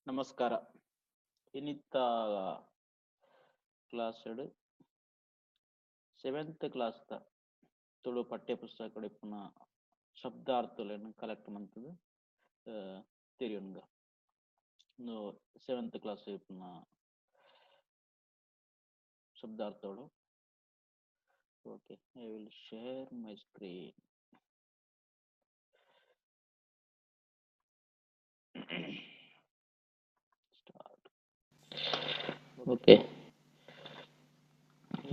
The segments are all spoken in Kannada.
ನಮಸ್ಕಾರ. ಇನ್ನಿತ್ತ ಕ್ಲಾಸ್ 7th క్లాస్ ತುಳು ಪಠ್ಯ ಪುಸ್ತಕ ಪುನಃ ಶಬ್ದಾರ್ಥಗಳನ್ನು ಕಲೆಕ್ಟ್ ಮಂತದ್ದು ತಿರಿಯುಂಗ 7th ಕ್ಲಾಸ್ ಪುನಃ ಶಬ್ದಾರ್ಥಗಳು. Okay, I will share my screen. Okay,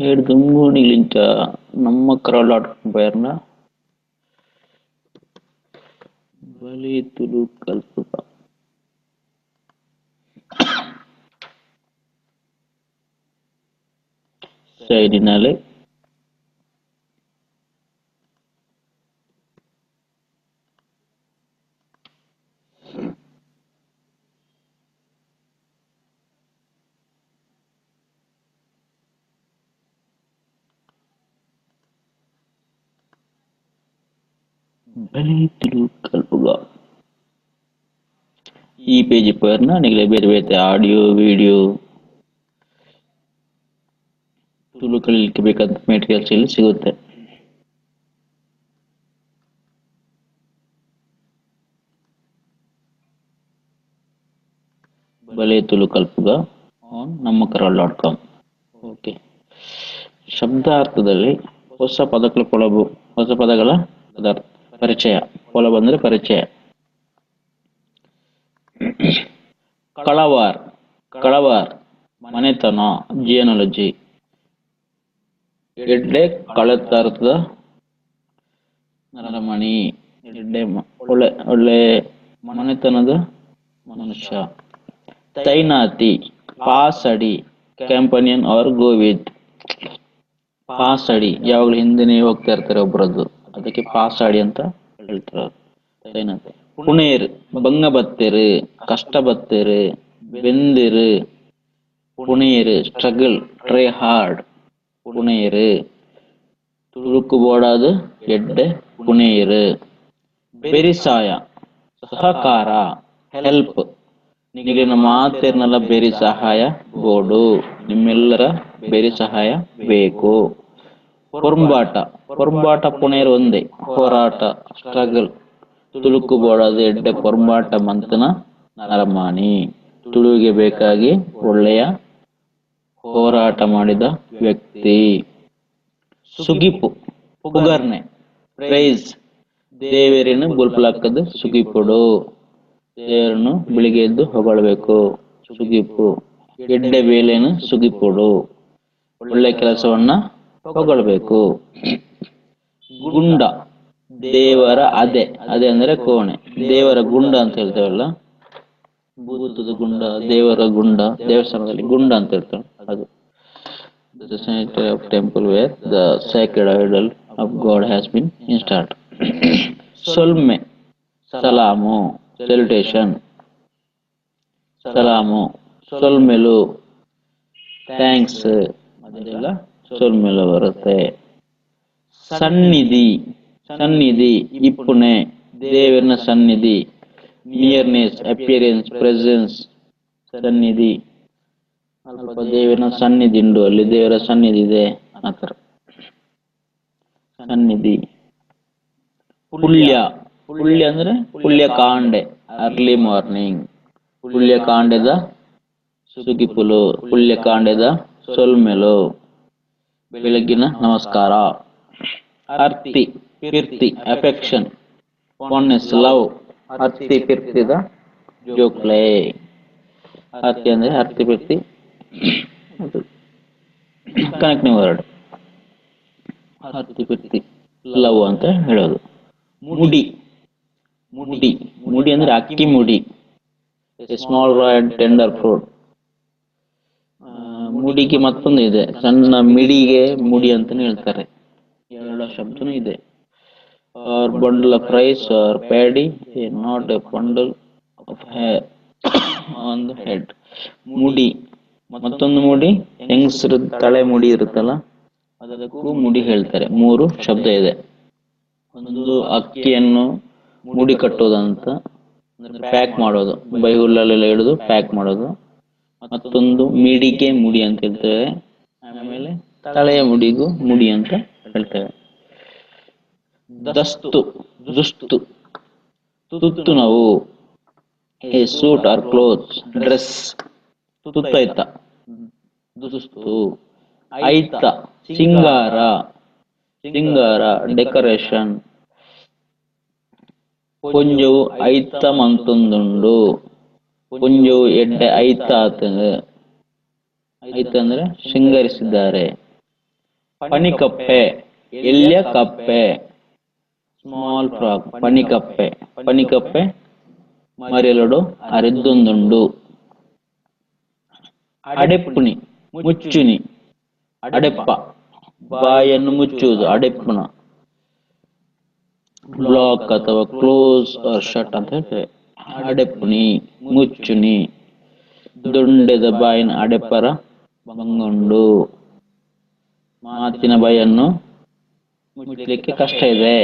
ಏಳು ದುಂಗುಣಿಲಿಂಚ ನಮ್ಮ ಕರಾಳಾಡ್ಕೊಂಬರ್ನ ಬಲಿ ತುಳು ಕಲ್ಪುಗ ಸೈಡಿನಲ್ಲಿ ಬಲಿ ತುಳು ಕಲ್ಪುಗ ಈ ಪೇಜ್ ಪರ್ನ ನಿಮಗೆ ಬೇರೆ ಬೇರೆ ಆಡಿಯೋ ವಿಡಿಯೋ ತುಳು ಕಲಿಲಿಕ್ಕೆ ಬೇಕಾದ ಮೆಟೀರಿಯಲ್ಸ್ ಇಲ್ಲಿ ಸಿಗುತ್ತೆ. ಬಲೆ ತುಳು ಕಲ್ಪುಗ ಆನ್ ನಮ್ಮ ಕರಾಳ.com. ಓಕೆ, ಶಬ್ದಾರ್ಥದಲ್ಲಿ ಹೊಸ ಪದಗಳ ಕೊಳಬು, ಹೊಸ ಪದಗಳ ಪರಿಚಯ. ಕೊಳಬು ಅಂದ್ರೆ ಪರಿಚಯ. ಕಳವಾರ್, ಕಳವಾರ್ ಮನೆತನ, ಜಿಯಾಲಜಿ. ಎಡ್ಡೆ ಕಳೆತಾರ್ಥದ ನರಮಣಿ, ಎಡ್ಡೆ ಒಳ್ಳೆ ಒಳ್ಳೆ ಮನೆತನದ ಮನುಷ್ಯ. ತೈನಾತಿ, ಪಾಸಡಿ, ಕಂಪನಿಯನ್ ಆರ್ ಗೋ ವಿತ್. ಪಾಸಡಿ ಯಾವಾಗಲೂ ಹಿಂದೆನೇ ಹೋಗ್ತಾ ಇರ್ತಾರೆ ಒಬ್ಬರದ್ದು, ಅದಕ್ಕೆ ಪಾಸಾಡಿ ಅಂತ ಹೇಳ್ತಾರೆ. ತೈನಾತಿ. ಪುಣೇರ್, ಬಂಗ ಬತ್ತೇರು, ಕಷ್ಟ ಬತ್ತೇರು, ಬೆಂದಿರು. ಪುಣೇರು ಸ್ಟ್ರಗಲ್, ಟ್ರೈ ಹಾರ್ಡ್. ಪುಣೇರು ತುಳುಕು ಬೋಡಾದು ಎಡ್ಡೆ ಪುಣೇರು. ಬೆರಿಸಾಯ ಸಹಕಾರ, ಹೆಲ್ಪ್. ನಿಗಲಿನ ಮಾತೇರ್ನೆಲ್ಲ ಬೇರೆ ಸಹಾಯ ಬೋಡು, ನಿಮ್ಮೆಲ್ಲರ ಬೇರೆ ಸಹಾಯ ಬೇಕು. ಪೊರ್ಂಬಾಟ, ಪೊರ್ಂಬಾಟ ಪುಣೇರು ಒಂದೇ. ಹೋರಾಟ, ಸ್ಟ್ರಗಲ್. ತುಳುಕು ಬೋಡಾದು ಎಡ್ಡೆ ಪೊರ್ಂಬಾಟ ಮಂತನ ನರಮಾನಿ. ತುಳುವಿಗೆ ಬೇಕಾಗಿ ಒಳ್ಳೆಯ ಹೋರಾಟ ಮಾಡಿದ ವ್ಯಕ್ತಿ. ಸುಗಿಪು, ಪುಗರ್ನೆ, ಪ್ರೈಸ್. ದೇವರನ್ನು ಬುಲ್ಪುಲಾಕದು ಸುಗಿಪುಡು. ದೇವರನ್ನು ಬೆಳಿಗ್ಗೆ ಎದ್ದು ಹೊಗಳಬೇಕು, ಸುಗಿಪು. ಎಡ್ಡೆ ಬೇಲೆಯನ್ನು ಸುಗಿಪುಡು, ಒಳ್ಳೆ ಕೆಲಸವನ್ನ ಹೊಗಳಬೇಕು. ಗುಂಡ, ದೇವರ ಅದೆ. ಅದೆ ಅಂದ್ರೆ ಕೋಣೆ. ದೇವರ ಗುಂಡ ಅಂತ ಹೇಳ್ತೇವಲ್ಲ, ಭೂತದ ಗುಂಡ, ದೇವರ ಗುಂಡ, ದೇವಸ್ಥಾನದಲ್ಲಿ ಗುಂಡ ಅಂತ ಹೇಳ್ತೇವೆ ಅದು. The sanctuary of temple where the sacred idol of God has been installed. ಸೊಲ್ಮೆ, ಸಲಾಮು, ಸಲ್ಯೂಟೇಷನ್. ಸಲಾಮು, ಸೊಲ್ಮೆಲು, ಥ್ಯಾಂಕ್ಸ್. ಅದೆಲ್ಲ ಸೊಲ್ಮೆಲು ಬರುತ್ತೆ. ಸನ್ನಿಧಿ, ಸನ್ನಿಧಿ ಇಪ್ಪುಣೆ, ದೇವರಿನ ಸನ್ನಿಧಿ. Nearness, appearance, presence. ಸನ್ನಿಧಿ ಅಲ್ಪ ದೇವರಿನ ಸನ್ನಿಧಿ ಉಂಟು, ಅಲ್ಲಿ ದೇವರ ಸನ್ನಿಧಿ ಇದೆ ಆತರ. ಸನ್ನಿಧಿ. ಪುಳ್ಯ, ಪುಳ್ಯ ಅಂದ್ರೆ ಪುಳ್ಯ ಕಾಂಡೆ, ಅರ್ಲಿ ಮಾರ್ನಿಂಗ್. ಪುಳ್ಯ ಕಾಂಡೆದ ಸುಗಿಪುಲು, ಪುಳ್ಯ ಕಾಂಡೆದ ಸೊಲ್ಮೆಲು, ಬೆಳಗ್ಗಿನ ನಮಸ್ಕಾರ. ಅರ್ತಿ, ಪಿರ್ತಿ, ಅಫೆಕ್ಷನ್, ಫಾಂಡ್ನೆಸ್, ಲವ್. ಅರ್ತಿ ಪಿರ್ತಿದ ಜೋಕ್ಲೆ. ಅರ್ತಿ ಅಂದ್ರೆ ಅರ್ತಿ ಪಿರ್ತಿ ಕನೆಕ್ಟಿಂಗ್ ವರ್ಡ್. ಅರ್ತಿ ಪಿರ್ತಿ ಲವ್ ಅಂತ ಹೇಳೋದು. ಮುಡಿ, ಮುಡಿ, ಮುಡಿ ಅಂದ್ರೆ ಅಕ್ಕಿ ಮುಡಿ. Small royal tender fruit. ಮುಡಿಗೆ ಮತ್ತೊಂದು ಇದೆ, ಸಣ್ಣ ಮಿಡಿಗೆ ಮುಡಿ ಅಂತಾನೆ ಹೇಳ್ತಾರೆ. ಎರಡು ಶಬ್ದನೂ ಇದೆ. Or bundle of rice or paddy, not a bundle of hair on the head. ಮುಡಿ. ಮತ್ತೊಂದು ಮುಡಿ ಹೆಂಗಸರ ತಲೆ ಮುಡಿ ಇರುತ್ತಲ್ಲ, ಅದಕ್ಕೂ ಮುಡಿ ಹೇಳ್ತಾರೆ. ಮೂರು ಶಬ್ದ ಇದೆ. ಒಂದು ಅಕ್ಕಿಯನ್ನು ಮುಡಿ ಕಟ್ಟೋದಂತ, ಅಂದ್ರೆ ಪ್ಯಾಕ್ ಮಾಡೋದು, ಬೈಹುಲ್ಲಲ್ಲೆಲ್ಲ ಹಿಡಿದು ಪ್ಯಾಕ್ ಮಾಡೋದು. ಮತ್ತೊಂದು ಮಿಡಿಗೆ ಮುಡಿ ಅಂತ ಹೇಳ್ತೇವೆ. ಆಮೇಲೆ ತಲೆಯ ಮುಡಿಗೂ ಮುಡಿ ಅಂತ ಹೇಳ್ತೇವೆ. ದಸ್ತು, ದುಸ್ತು, ತುತ್ತು ನಾವು a suit or clothes, dress. ತುತ್ತೈತ, ದುಸ್ತು. ಐತ, ಸಿಂಗಾರ, ಸಿಂಗಾರ, ಡೆಕೋರೇಷನ್. ಪುಂಜವು ಐತ ಮಂತೊಂದುಂಡು, ಪುಂಜವು ಎಡ್ಡೆ ಐತ ಆತಂದು. ಐತ ಅಂದ್ರೆ ಶೃಂಗರಿಸಿದ್ದಾರೆ. ಪನಿಕಪ್ಪೆ, ಎಲ್ಯ ಕಪ್ಪೆ, ಸ್ಮಾಲ್ ಫ್ರಾಗ್, ಪನಿಕಪ್ಪೆ. ಪನಿಕಪ್ಪೆ ಮರೆಯಲಡು ಅರೆದ್ದೊಂದುಂಡು. ಅಡೆಪ್ಪುನಿ, ಮುಚ್ಚುನಿ. ಅಡೆಪ್ಪ, ಬಾಯನ್ನು ಮುಚ್ಚುವುದು, ಅಡೆಪ್ಪುನ. ಬ್ಲಾಕ್ ಅಥವಾ ಕ್ಲೋಸ್ ಆರ್ ಶಟ್ ಅಂತ ಹೇಳ್ತೇವೆ. ಅಡೆಪ್ಪುನಿ, ಮುಚ್ಚುನಿ. ದುಂಡೆದ ಬಾಯಿನ ಅಡೆಪ್ಪರ ಬಂಗೊಂಡು. ಮಾತಿನ ಬಾಯನ್ನು ಮುಚ್ಚಲಿಕ್ಕೆ ಕಷ್ಟ ಇದೆ.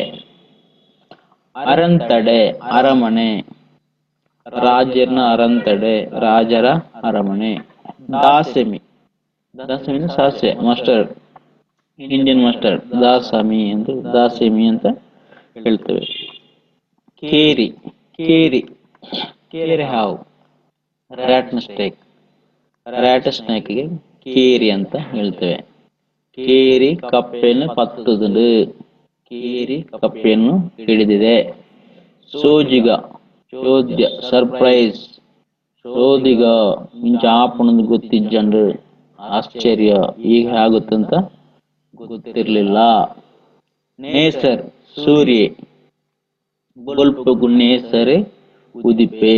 ಅರಂತಡೆ, ಅರಮನೆ. ರಾಜನ ಅರಂತಡೆ, ರಾಜರ ಅರಮನೆ. ದಾಸಮಿ, ದಾಸಮಿ ಸಾಸ್ವೆ, ಮಸ್ಟರ್ಡ್, ಇಂಡಿಯನ್ ಮಸ್ಟರ್ಡ್. ದಾಸಮಿ ಅಂತ, ದಾಸಮಿ ಅಂತ ಹೇಳ್ತೇವೆ. ಕೇರಿ, ಕೇರಿ, ಕೇರಿ ಹಾವು, ರ್ಯಾಟ್ ಸ್ನೇಕ್. ರ್ಯಾಟ್ ಸ್ನೇಕ್ಗೆ ಕೇರಿ ಅಂತ ಹೇಳ್ತೇವೆ. ಕೇರಿ ಕಪ್ಪೆಯನ್ನು ಪತ್ತುದುಂಡು, ಕೇರಿ ಕಪ್ಪೆಯನ್ನು ಹಿಡಿದಿದೆ. ಸೋಜಿಗ, ಚೋದ್ಯ, ಸರ್ಪ್ರೈಸ್. ಸೋದಿಗ ಇಂಚ ಆಪಣದು ಗೊತ್ತಿಜ್ಜಂಡು, ಆಶ್ಚರ್ಯ, ಈಗ ಆಗುತ್ತಂತ ಗೊತ್ತಿರ್ಲಿಲ್ಲ. ನೇಸರ್, ಸೂರ್ಯ. ಬೊಲ್ಪಗು ನೇಸರೆ ಉದಿಪೆ.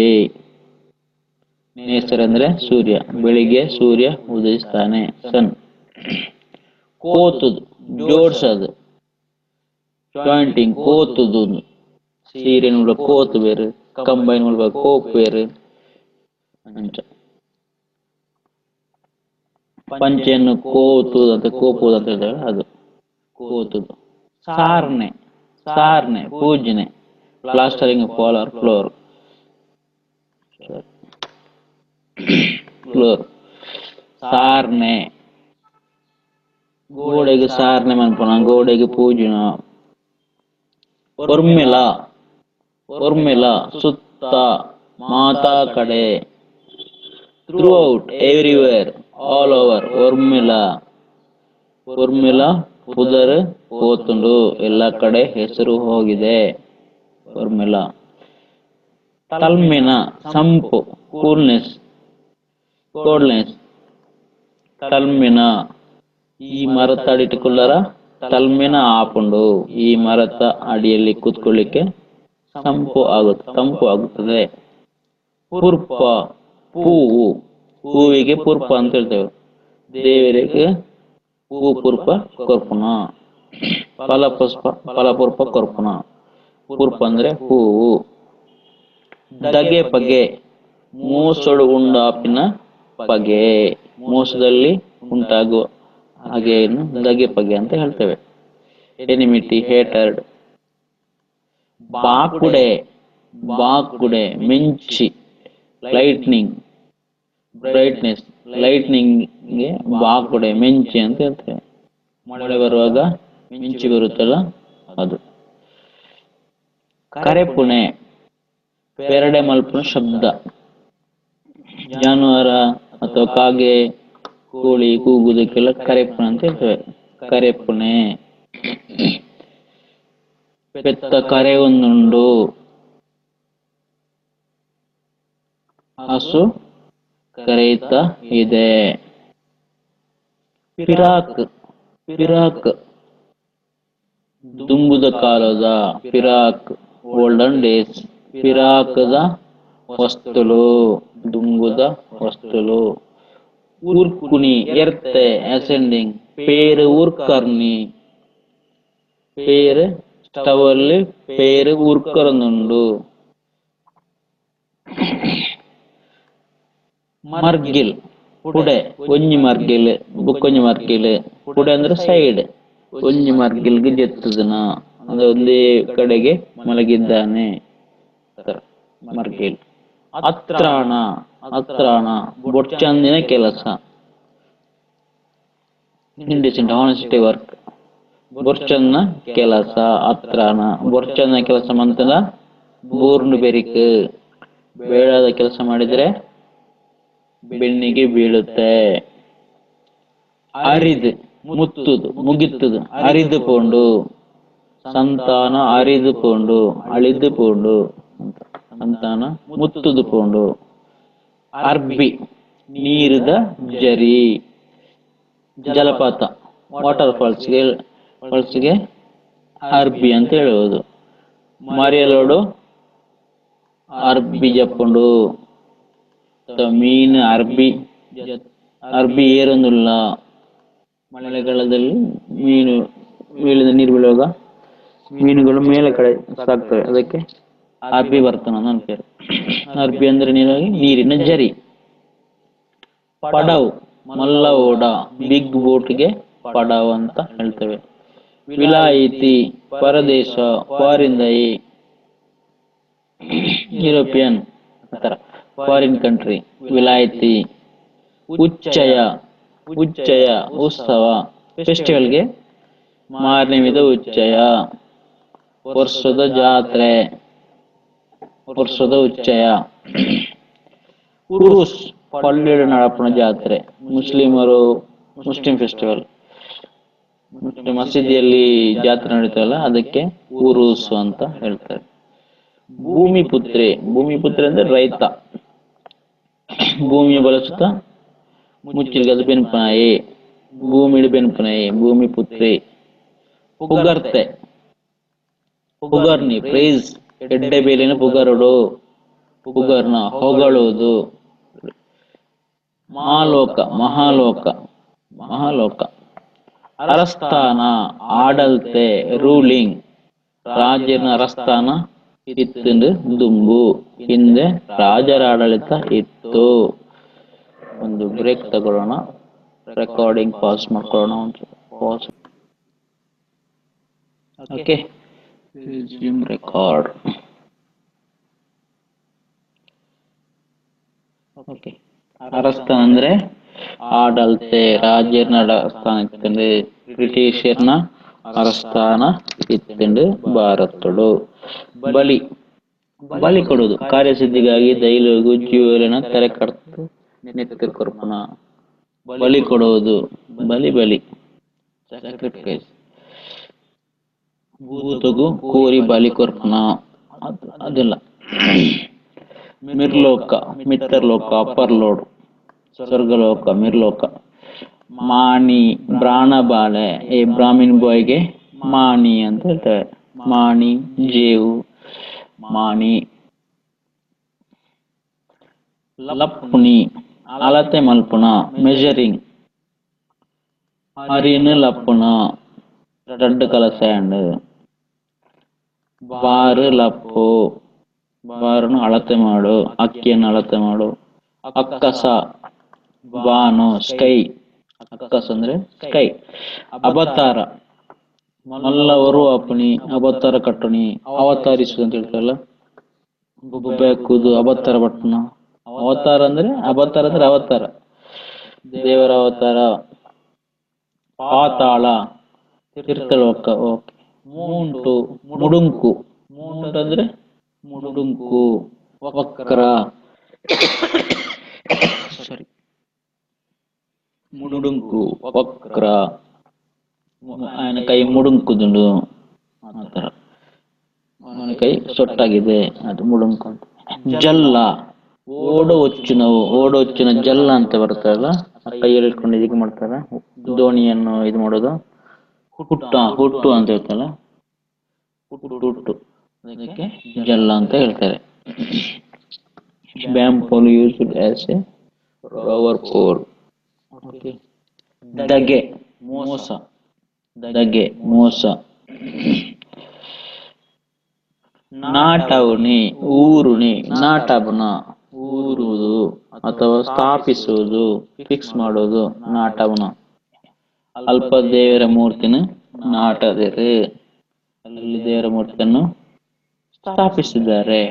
ನೇಸರ್ ಅಂದ್ರೆ ಸೂರ್ಯ, ಬೆಳಿಗ್ಗೆ ಸೂರ್ಯ ಉದಯಿಸ್ತಾನೆ, ಸನ್. ಕೋತುದು, ಜೋಡ್ಸದು, ಜಾಯಿಂಟಿಂಗ್, ಕೋತುದು. ಸೀರೆ ನೋಡ ಕೋತು ಬೇರೆ, ಕಂಬೈನ್ ನೋಡುವ ಕೋಕ್ ಬೇರೆ ಅಂಚ. ಪಂಚೆಯನ್ನು ಕೋತುದು ಅಂತ, ಕೋಪುದು ಅಂತ ಹೇಳ್ತೇವೆ, ಅದು ಕೋತುದು. ಸಾರ್ನೆ, ಸಾರ್ನೆ, ಪೂಜನೆ. Plastering fall or floor. Floor, ಸಾರ್ನೆ. ಗೋಡೆಗೆ ಸಾರ್ನೆ ಮನ್ಪುನ, ಗೋಡೆಗೆ ಪೂಜನ. ಒರ್ಮೆಲ, ಒರ್ಮೆಲ, ಸುತ್ತ, ಮಾತಾ ಕಡೆ. Throughout, everywhere, all over, ಒರ್ಮೆಲ. ಒರ್ಮೆಲ ಪುದರ್ ಹೋತುಂಡು, ಎಲ್ಲ ಕಡೆ ಹೆಸರು ಹೋಗಿದೆ, ಒರ್ಮೆಲ. ತಲ್ಮೆನ, ಸಂಪು, ಕೂಲ್ನೆಸ್, ಕೋಲ್ಡ್ನೆಸ್. ತಲ್ಮೆನ, ಈ ಮರತ ಅಡಿಟ್ಟುಕೊಳ್ಳರ ತಲ್ಮೆನ ಆಪುಂಡು. ಈ ಮರತ ಅಡಿಯಲ್ಲಿ ಕೂತ್ಕೊಳ್ಳಿಕ್ಕೆ ಸಂಪು ಆಗುತ್ತೆ, ತಂಪು ಆಗುತ್ತದೆ. ಪುರ್ಪ, ಹೂವು. ಹೂವಿಗೆ ಪುರ್ಪ ಅಂತ ಹೇಳ್ತೇವೆ. ದೇವರಿಗೆ ಹೂ ಪುರ್ಪ ಕೊರ್ಪುನ. ಫಲಪುಷ್ಪ, ಫಲಪುರ್ಪ ಕೊರ್ಪುನ. ಪುರ್ಪ ಅಂದ್ರೆ ಹೂವು. ದಗೆ ಪಗೆ, ಮೋಸಡು ಉಂಡಾಪಿನ ಪಗೆ. ಮೋಸದಲ್ಲಿ ಉಂಟಾಗುವ ಹಾಗೆಯನ್ನು ದಗೆ ಪಗೆ ಅಂತ ಹೇಳ್ತೇವೆ. Enmity, hatred. ಬಾಕುಡೆ, ಬಾಕುಡೆ, ಮಿಂಚಿ. Lightning, brightness. ಲೈಟ್ನಿಂಗ್ಗೆ ಬಾಕುಡೆ, ಮಿಂಚಿ ಅಂತ ಹೇಳ್ತೇವೆ. ಮಳೆ ಬರುವಾಗ ಮಿಂಚಿ ಬರುತ್ತಲ್ಲ ಅದು. ಕರೆಪುಣೆ, ಪೆರಡೆ ಮಲ್ಪುನ ಶಬ್ದ. ಜಾನುವಾರ ಅಥವಾ ಕಾಗೆ, ಕೋಳಿ ಕೂಗುದಕ್ಕೆಲ್ಲ ಕರೆಪುಣೆ ಅಂತ ಹೇಳ್ತೇವೆ. ಕರೆಪುಣೆ. ಪೆತ್ತ ಕರೆ ಒಂದುಂಡು, ಹಸು ಕರೆಯುತ್ತ ಇದೆ. ಪಿರಾಕ್, ಪಿರಾಕ್, ದುಂಬುದ ಕಾಲದ. ಪಿರಾಕ್, ಓಲ್ಡನ್ ಡೇಸ್. ಪಿರಾಕದ ವಸ್ತುಲು, ದುಂಬುದ ವಸ್ತುಲು. ಊರ್ಕುನಿ, ಎರ್ತೆ, ಅಸೆಂಡಿಂಗ್. ಪೇರು ಊರ್ಕರ್ನಿ. ಪೇರು ಸ್ಟವ್ ಅಲ್ಲಿ ಪೇರು ಊರ್ಕರೊಂದುಂಡು. ಮರ್ಗಿಲ್, ಪುಡೆ. ಒಂಜಿ ಮರ್ಗಿಲ್, ಬುಕ್ಕೊಂಜಿ ಮರ್ಗಿಲ್. ಪುಡೆ ಅಂದ್ರೆ ಸೈಡ್. ಒಂಜಿ ಮರ್ಗಿಲ್ಗೆ ಜೆತ್ತದನ ಅಂದ್ರೆ ಒಂದೇ ಕಡೆಗೆ ಮಲಗಿದ್ದಾನೆ. ಮರ್ಗೇಲ್. ಅತ್ರಾಣ, ಅತ್ರಾಣ ಬೊಚ್ಚಂದಿನ ಕೆಲಸ, ಇಂಡಿಸೆಂಟ್ ಆನೆಸ್ಟಿ ವರ್ಕ್. ಬೊರ್ಚನ್ನ ಕೆಲಸ ಅತ್ರಾಣ, ಬೊರ್ಚನ್ನ ಕೆಲಸ ಮಂತದ ಬೂರ್ನು ಬೆರಿಕ್, ಬೇಡಾದ ಕೆಲಸ ಮಾಡಿದ್ರೆ ಬೆನ್ನಿಗೆ ಬೀಳುತ್ತೆ. ಅರಿದು ಮುತ್ತುದು ಮುಗಿತ್ತದು, ಅರಿದು ಪೋಂಡು, ಸಂತಾನ ಅರಿದು ಪೋಂಡು, ಅಳಿದು ಪೋಂಡು, ಸಂತಾನ ಮುತ್ತುದು ಪೋಂಡು. ಅರ್ಬಿ ನೀರಿದ ಜರಿ, ಜಲಪಾತ ವಾಟರ್ ಫಾಲ್ಸ್ಗೆ ಅರ್ಬಿ ಅಂತ ಹೇಳುವುದು. ಮರೆಯಲೋಡು ಅರ್ಬಿ ಜಪ್ಪುಂಡು, ಮೀನು ಅರ್ಬಿ ಏರೊಂದುಲ್ಲ. ಮಳೆಗಾಲದಲ್ಲಿ ಮೇಲಿಂದ ನೀರು ಬೀಳುವಾಗ ಮೀನುಗಳು ಮೇಲೆ ಕಡೆ ಸಾಕ್ತವೆ, ಅದಕ್ಕೆ ಅರ್ಬಿ ಬರ್ತಾನ ನನ್ನ പേര്. ಅರ್ಬಿ ಅಂದ್ರೆ ನೀರಿನ ಜರಿ. ಪಡವ್ ಮಲ್ಲ ಓಡ, ಬಿಗ್ ಬೋಟ್ಗೆ ಪಡವ್ ಅಂತ ಹೇಳ್ತೇವೆ. ವಿಲಾಯಿತಿ ಪರದೇಶ, ಫಾರಿನ್ ದೈ, ಯುರೋಪಿಯನ್ ಆತರ ಫಾರಿನ್ ಕಂಟ್ರಿ ವಿಲಾಯಿತಿ. ಉಚ್ಚಯ, ಉಚ್ಚಯ ಉತ್ಸವ ಫೆಸ್ಟಿವಲ್ಗೆ ಮಾರನೇ ವಿಧ ಉಚ್ಚಯ. ವರ್ಷದ ಜಾತ್ರೆ, ವರ್ಷದ ಉಚ್ಚಯ. ಉರುಸ್ ಪಳ್ಳಿಡು ನಡಪನ ಜಾತ್ರೆ, ಮುಸ್ಲಿಂ ಫೆಸ್ಟಿವಲ್. ಮಸೀದಿಯಲ್ಲಿ ಜಾತ್ರೆ ನಡೀತಲ್ಲ ಅದಕ್ಕೆ ಉರುಸು ಅಂತ ಹೇಳ್ತಾರೆ. ಭೂಮಿಪುತ್ರೆ, ಭೂಮಿಪುತ್ರೆ ಅಂದ್ರೆ ರೈತ. ಭೂಮಿಯ ಬಳಸುತ್ತಾ ಮುಚ್ಚಿಲ್ಗದು ಬೆನ್ಪನಾಯಿ, ಭೂಮಿಡು ಬೆನ್ಪನಾಯಿ ಭೂಮಿಪುತ್ರಿ. ಪುಗರ್ತೆ, ಪುಗರ್ನಿ ಪ್ರೈಸ್, ಎಡ್ಡೆ ಬೇಲಿನ ಪುಗರುಡು, ಪುಗರ್ನ ಹೊಗಳುವುದು. ಮಾಲೋಕ ಮಹಾಲೋಕ, ಮಹಾಲೋಕ. ಅರಸ್ಥಾನ ಆಡಲ್ತೆ, ರೂಲಿಂಗ್. ರಾಜನ ಅರಸ್ಥಾನ ಇತ್ತಂದು ದುಂಬು, ಹಿಂದೆ ರಾಜರ ಆಡಳಿತ ಇತ್ತು. ಒಂದು ಬ್ರೇಕ್ ತಗೊಳ್ಳೋಣ, ರೆಕಾರ್ಡಿಂಗ್ ಪಾಸ್ ಮಾಡ್ಕೊಳ್ಳೋಣ. Pause. Okay, resume record. Okay, ಅರಸ್ಥಾನ ಅಂದ್ರೆ ಆಡಲ್ತೆ, ರಾಜನ ಅರಸ್ಥಾನ ಇತ್ತಂದ್ರೆ ಬ್ರಿಟಿಷರ್ನ ಅರಸ್ಥಾನ ಇತ್ತಂದು ಭಾರತಡು. ಬಲಿ, ಬಲಿ ಕೊಡುವುದು, ಕಾರ್ಯಸಿದ್ಧಿಗಾಗಿ ದೈಲುಗು ಜೀವನ ತೆರೆ ಕಡ್ತು ನೆತ್ತಿರು ಕೊರ್ಪನ. ಬಲಿ ಕೊಡುವುದು, ಬಲಿ ಬಲಿ ಸ್ಯಾಕ್ರಿಫೈಸ್. ಭೂತಗು ಕೋರಿ ಬಲಿ ಕೊರ್ಪನ, ಅದೆಲ್ಲ. ಮಿರ್ಲೋಕ, ಮಿತ್ತರ್ಲೋಕ, ಅಪ್ಪರ್ ಲೋಡ್, ಸ್ವರ್ಗಲೋಕ, ಮಿರ್ಲೋಕ. ಮಾಣಿ, ಬ್ರಾಣ ಬಾಳೆ, ಈ ಬ್ರಾಹ್ಮಿನ್ ಬಾಯ್ಗೆ ಮಾಣಿ ಅಂತ ಹೇಳ್ತಾರೆ. ಮಾಣಿ, ಜೇವು, ಮಾಣಿ. ಲಪ್ಪುಣಿ, ಅಳತೆ ಮಲ್ಪುಣ, ಮೆಜರಿಂಗ್. ಅರಿನು ಲಪ್ಪುಣ, ರೆಡ್ ಕಲರ್ ಸ್ಯಾಂಡ್. ಬಾರು ಲಪ್ಪು, ಬಾರನ್ನು ಅಳತೆ ಮಾಡು, ಅಕ್ಕಿಯನ್ನು ಅಳತೆ ಮಾಡು. ಅಕ್ಕಸ, ಬಾನು, ಸ್ಕೈ. ಅಕ್ಕಸ ಅಂದ್ರೆ ಸ್ಕೈ. ಅವತಾರ, ಮಲ್ಲವರು ಅಪ್ಪಣಿ, ಅವತಾರ ಕಟ್ಟುಣಿ, ಅವತಾರಿಸುದು ಅಂತ ಹೇಳ್ತಾರಲ್ಲ, ಬುಬ್ಬೆಕ್ಕುದು, ಅವತಾರ ಪಟ್ಟಣ. ಅವತಾರ ಅಂದ್ರೆ ಅವತಾರ, ದೇವರ ಅವತಾರ. ಪಾತಾಳ, ತೀರ್ಥಲೋಕ. ಓಕೆ. ಮೂಂಟು, ಮುಡುಂಕು. ಮೂಂಟು ಅಂದ್ರೆ ಮುಡುಂಕು. ವಕ್ರ, ಸಾರಿ, ಮುಡುಂಕು, ವಕ್ರ. ಅವನ ಕೈ ಮುಡುಂಕುದುಂಡು, ಆತರ. ಅವನ ಕೈ ಸೊಟ್ಟಾಗಿದೆ, ಅದು ಮುಡುಂಕು ಅಂತ. ಜಲ್ಲ, ಓಡೊಚ್ಚಿನ ಜಲ್ಲ ಅಂತ ಬರ್ತಾರಲ್ಲ, ಕೈಯಲ್ಲಿ ಇಟ್ಕೊಂಡು ಇದಕ್ಕೆ ಮಾಡ್ತಾರ, ದೋಣಿಯನ್ನು ಇದು ಮಾಡೋದು. ಹುಟ್ಟು ಅಂತ ಹೇಳ್ತಾರಲ್ಲ, ಹುಟ್ಟು, ಅದಕ್ಕೆ ಜಲ್ಲ ಅಂತ ಹೇಳ್ತಾರೆ. Bamboo pole used as a rover pole. Okay. ದಗೆ, ಮೋಸ, ದಗೆ ಮೋಸ. ನಾಟವುನಿ, ಊರುಣಿ. ನಾಟವನ ಊರುವುದು ಅಥವಾ ಸ್ಥಾಪಿಸುವುದು, ಫಿಕ್ಸ್ ಮಾಡೋದು, ನಾಟವನ. ಅಲ್ಪ ದೇವರ ಮೂರ್ತಿನ ನಾಟದಿರು, ಅಲ್ಲಿ ದೇವರ ಮೂರ್ತಿಯನ್ನು ಸ್ಥಾಪಿಸಿದ್ದಾರೆ.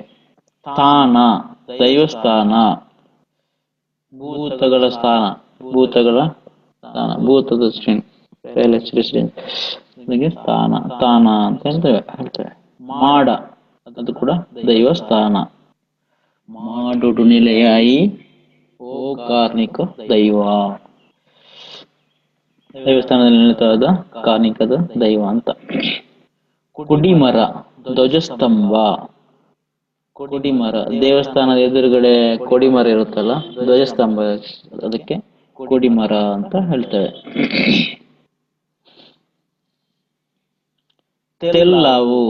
ಸ್ಥಾನ, ದೈವಸ್ಥಾನ, ಭೂತಗಳ ಸ್ಥಾನ, ಭೂತಗಳ ಸ್ಥಾನ, ಭೂತದ ಶ್ರೇಣಿ, ಪ್ಯಾಲೇಸ್ ರೆಸಿಡೆನ್ಸ್, ಅದಕ್ಕೆ ಸ್ಥಾನ, ಸ್ಥಾನ ಅಂತ ಹೇಳ್ತೇವೆ. ಮಾಡ, ಅದು ಕೂಡ ದೈವಸ್ಥಾನ. ಮಾಡುಡು ನಿಲೆಯಾಯಿ ಓ ಕಾರ್ಣಿಕ ದೈವ, ದೇವಸ್ಥಾನದಲ್ಲಿ ನಿಲ್ಲಿತವಾದ ಕಾರ್ಣಿಕದ ದೈವ ಅಂತ. ಕುಡಿಮರ, ಧ್ವಜಸ್ತಂಭ. ಕೊಡಿಮರ, ದೇವಸ್ಥಾನದ ಎದುರುಗಡೆ ಕೊಡಿಮರ ಇರುತ್ತಲ್ಲ, ಧ್ವಜಸ್ತಂಭ, ಅದಕ್ಕೆ ಕೊಡಿಮರ ಅಂತ ಹೇಳ್ತೇವೆ. ತೆಲ್ಲವು,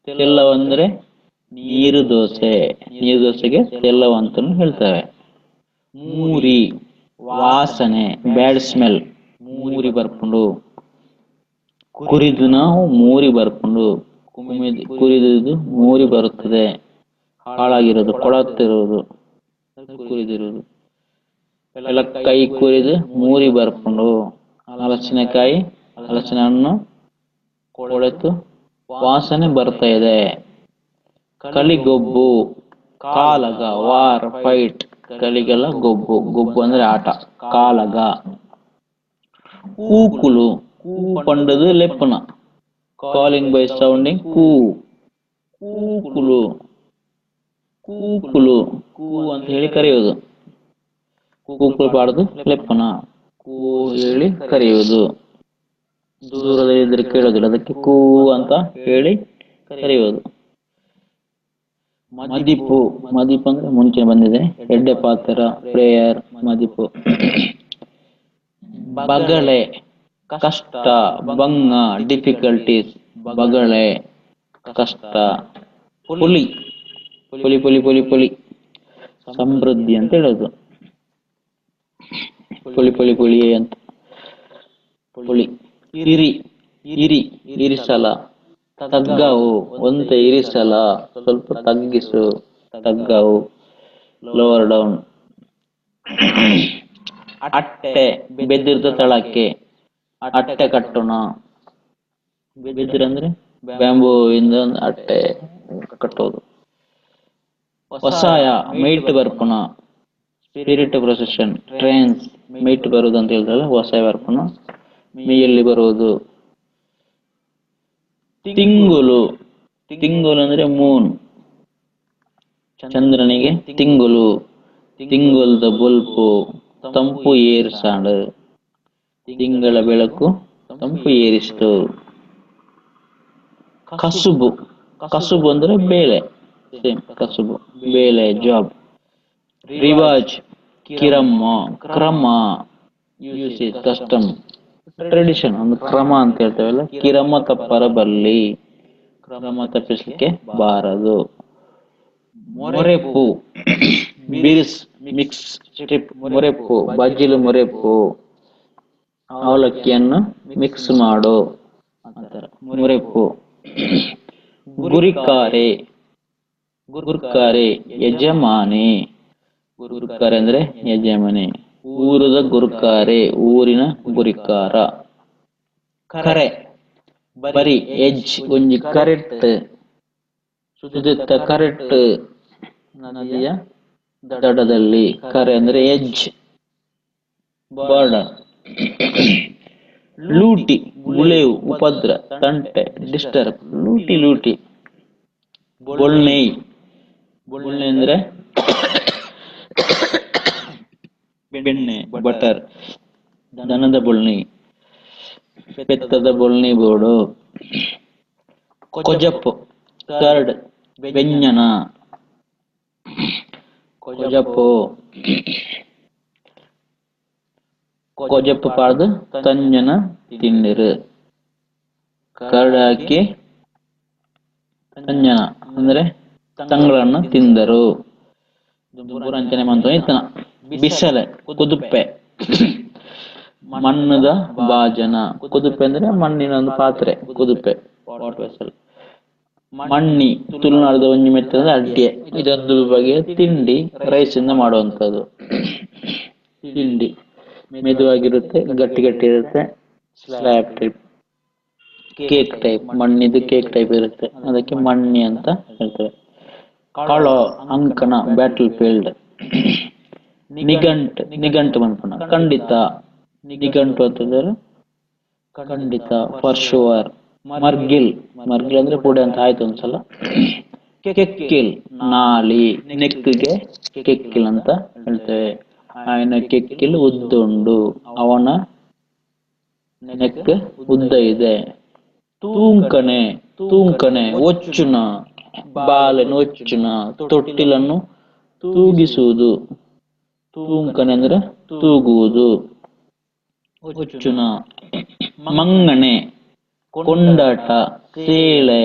ತೆಲ್ಲವು ಅಂದ್ರೆ ನೀರು ದೋಸೆ, ನೀರು ದೋಸೆಗೆ ತೆಲ್ಲವು ಅಂತ ಹೇಳ್ತೇವೆ. ಮೂರಿ, ವಾಸನೆ, ಬ್ಯಾಡ್ ಸ್ಮೆಲ್, ಮೂರಿ ಬರ್ಕೊಂಡು. ಕುರಿದು ನಾವು ಮೂರಿ ಬರ್ಕೊಂಡು, ಕುರಿದು ಮೂರಿ ಬರುತ್ತದೆ, ಹಾಳಾಗಿರೋದು, ಕೊಳತಿರುವುದು, ಕುರಿದಿರುವುದು. ಎಲ್ಲ ಕೈ ಕುರಿದು ಮೂರಿ ಬರ್ಕೊಂಡು, ಹಲಸಿನಕಾಯಿ, ಹಲಸಿನ ಹಣ್ಣು ಕೊಳೆತು ವಾಸನೆ ಬರ್ತಾ ಇದೆ. ಕಲಿಗೊಬ್ಬು, ಕಾಲಗ, ವಾರ್, ಫೈಟ್, ಕಲಿಗೆಲ್ಲ ಗೊಬ್ಬು, ಗೊಬ್ಬು ಅಂದ್ರೆ ಆಟ, ಕಾಲಗ. ಕೂಕುಲು, ಕೂ ಪಂಡದು ಲೆಪ್ಪನ, ಕಾಲಿಂಗ್ ಬೈ ಸೌಂಡಿಂಗ್ ಕೂ, ಕೂಕುಲು, ಕೂಕುಲು, ಕೂ ಅಂತ ಹೇಳಿ ಕರೆಯುವುದು. ಕೂಕುಲು ಪಾಡದು ಲೆಪ್ಪನ, ಕೂ ಹೇಳಿ ಕರೆಯುವುದು. ದೂರದಲ್ಲಿ ಇದ್ರೆ ಕೇಳೋದಿಲ್ಲ, ಅದಕ್ಕೆ ಕೂ ಅಂತ ಹೇಳಿ ಕರೆಯುವುದು. ಮದಿಪು, ಮದಿಪು ಅಂದ್ರೆ ಮುಂಚೆ ಬಂದಿದೆ, ಎಡ್ಡೆ ಪಾತ್ರ, ಪ್ರೇಯರ್, ಮದಿಪು. ಬಗಳೆ, ಕಷ್ಟ, ಬಂಗ, ಡಿಫಿಕಲ್ಟೀಸ್, ಬಗಳೆ, ಕಷ್ಟ. ಪುಲಿ, ಪುಲಿ ಪುಲಿ ಪುಲಿ ಪುಲಿ, ಸಮೃದ್ಧಿ ಅಂತ ಹೇಳೋದು, ಪುಲಿ ಪುಲಿ ಪುಲಿ ಅಂತ. ಪುಲಿ. ಇರಿ, ಇರಿ, ಇರಿಸಲ, ತಗ್ಗವು, ಒಂತೆ ಇರಿಸಲ, ಸ್ವಲ್ಪ ತಗ್ಗಿಸು, ತಗ್ಗವು, ಲೋವರ್ ಡೌನ್. ಅಟ್ಟೆ, ಬೆದ್ದಿರ್ದ ತಳಕ್ಕೆ, ಅಟ್ಟೆ ಕಟ್ಟೋಣ. ಬೆದಿರಂದ್ರೆ ಬ್ಯಾಂಬೂ ಇಂದ ಅಟ್ಟೆ ಕಟ್ಟೋದು. ಹೊಸಾಯ, ಮೈಟ್ ಬರ್ಪಣ, ಸ್ಪಿರಿಟ್ ಪ್ರೊಸೆಷನ್, ಟ್ರೈನ್ಸ್, ಮೈಟ್ ಬರುವುದು ಅಂತ ಹೇಳ್ತಾರಲ್ಲ, ಹೊಸಾಯ ಬರ್ಪಣ, ಮೇಯಲ್ಲಿ ಬರುವುದು. ತಿಂಗುಲು, ತಿಂಗುಲು ಅಂದ್ರೆ ಮೂನ್, ಚಂದ್ರನಿಗೆ ತಿಂಗುಲು, ತಿಂಗುಲ್ದ ಬುಲ್ಪು, ತಂಪು ಏರಿಸಾಂಡ್, ತಿಂಗಳ ಬೆಳಕು ತಂಪು ಏರಿಸ್ತು. ಕಸುಬು, ಕಸುಬು ಅಂದ್ರೆ ಬೇಳೆ, ಸೇಮ್ ಕಸುಬು, ಬೇಳೆ, ಜಾಬ್. ರಿವಾಜ್, ಕಿರಮ್ಮ, ಕ್ರಮ, ಯೂಸೇಜ್, ಕಸ್ಟಮ್, ಟ್ರೆಡಿಷನ್, ಒಂದು ಕ್ರಮ ಅಂತ ಹೇಳ್ತೇವಲ್ಲ. ಕಿರಮ ತಪ್ಪರ ಬಲ್ಲಿ, ಕ್ರಮ ತಪ್ಪಿಸ್ಲಿಕ್ಕೆ ಬಾರದು. ಮೊರೆಪ್ಪು, ಬಿರ್ಸ್, ಮಿಕ್ಸ್, ಸ್ಟ್ರಿಪ್, ಮೊರೆಪ್ಪು, ಬಜ್ಜಿಲು ಮೊರೆಪ್ಪು, ಅವಲಕ್ಕಿಯನ್ನು ಮಿಕ್ಸ್ ಮಾಡು ಅಂತಾರ, ಮೊರೆಪ್ಪು. ಗುರಿಕಾರೆ, ಗುರ್ಕಾರೆ, ಯಜಮಾನಿ, ಗುರ್ಕಾರೆ ಅಂದ್ರೆ ಯಜಮಾನಿ. ಊರದ ಗುರ್ಕಾರೆ, ಊರಿನ ಗುರಿಕಾರ. ಕರೆ, ಬರಿ, ಎಜ್, ಒಂಜಿ ಕರೆಕ್ಟ್, ಸುದಿತ್ತ ಕರೆಕ್ಟ್, ನದಿಯ ದಡದಲ್ಲಿ. ಕರೆ ಅಂದ್ರೆ ಎಜ್, ಬಾರ್ಡರ್. ಲೂಟಿ, ಗುಳೆವು, ಉಪದ್ರ, ತಂಟೆ, ಡಿಸ್ಟರ್ಬ್, ಲೂಟಿ ಲೂಟಿ. ಬೊಳ್ನೈ, ಬೊಳ್ನೆ ಅಂದ್ರೆ ಬೆಣ್ಣೆ, ಬಟರ್, ದನದ ಬೊಳ್ನಿ, ಪೆತ್ತದ ಬೊಳ್ನಿ ಬೋಡು. ಕೊಜಪ್ಪು, ಕರ್ಡ್, ವ್ಯಂಜನ, ಕೊಜಪ್ಪು. ಕೊಜಪ್ಪು ಪಾಡ್ದು ತಂಜನ ತಿಂಡಿರು, ಕರ್ಡ್ ಹಾಕಿ ತಂಜನ ಅಂದ್ರೆ ತಂಗಳನ್ನ ತಿಂದರು. ಪುರಂಚನೆ ಮಂತ್ರ ಇತ್ತನ. ಬಿಸಲೆ, ಕುದುಪೆ, ಮಣ್ಣದ ಭಾಜನ, ಕುದುಪೆ ಅಂದ್ರೆ ಮಣ್ಣಿನ ಒಂದು ಪಾತ್ರೆ, ಕುದುಪೆ, ವಾಟರ್ ವೆಸಲ್. ಮಣ್ಣಿ, ತುಳುನಾಡದ ಒಂಜಿ ಮೆತ್ತದ ಅಡ್ಡೆ, ಇದೊಂದು ಬಗೆಯ ತಿಂಡಿ, ರೈಸ್ ಇಂದ ಮಾಡುವಂಥದ್ದು ತಿಂಡಿ. ಮೆದುವಾಗಿರುತ್ತೆ, ಗಟ್ಟಿ ಗಟ್ಟಿ ಇರುತ್ತೆ, ಸ್ಲ್ಯಾಬ್ ಟೈಪ್, ಕೇಕ್ ಟೈಪ್, ಮಣ್ಣಿದು ಕೇಕ್ ಟೈಪ್ ಇರುತ್ತೆ, ಅದಕ್ಕೆ ಮಣ್ಣಿ ಅಂತ ಹೇಳ್ತೇವೆ. ಕಳ ಅಂಕಣ ಬ್ಯಾಟಲ್ ಫೀಲ್ಡ್. ನಿಘಂಟು ಬಂದ್ಪಣ ಖಂಡಿತ, ನಿಘಂಟು ಅಂತಂದ್ರೆ ಖಂಡಿತ, ಫಾರ್ ಶುವರ್. ಮರ್ಗಿಲ್ ಅಂದ್ರೆ ಪುಡೆ ಅಂತ ಆಯ್ತು ಒಂದ್ಸಲ. ಕೆಕ್ಕಿಲ್ ನಾಲಿ, ನೆಕ್ಗೆ ಕೆಕ್ಕಿಲ್ ಅಂತ ಹೇಳ್ತೇವೆ. ఆయన ಕೆಕ್ಕಿಲ್ ಉದ್ದುಂಡು, ಅವನ ನೆಕ್ ಉದ್ದ ಇದೆ. ತೂಂಕನೆ ಒಚ್ಚುನ, ಬಾಲೆನು ಒಚ್ಚುನ, ತೊಟ್ಟಿಲನ್ನು ತೂಗಿಸುವುದು. ತೂಂಕನೆ ಅಂದ್ರೆ ತೂಗುವುದು, ಒಚ್ಚುನ. ಮಂಗಣೆ ಕೊಂಡಾಟ, ಸೇಳೆ.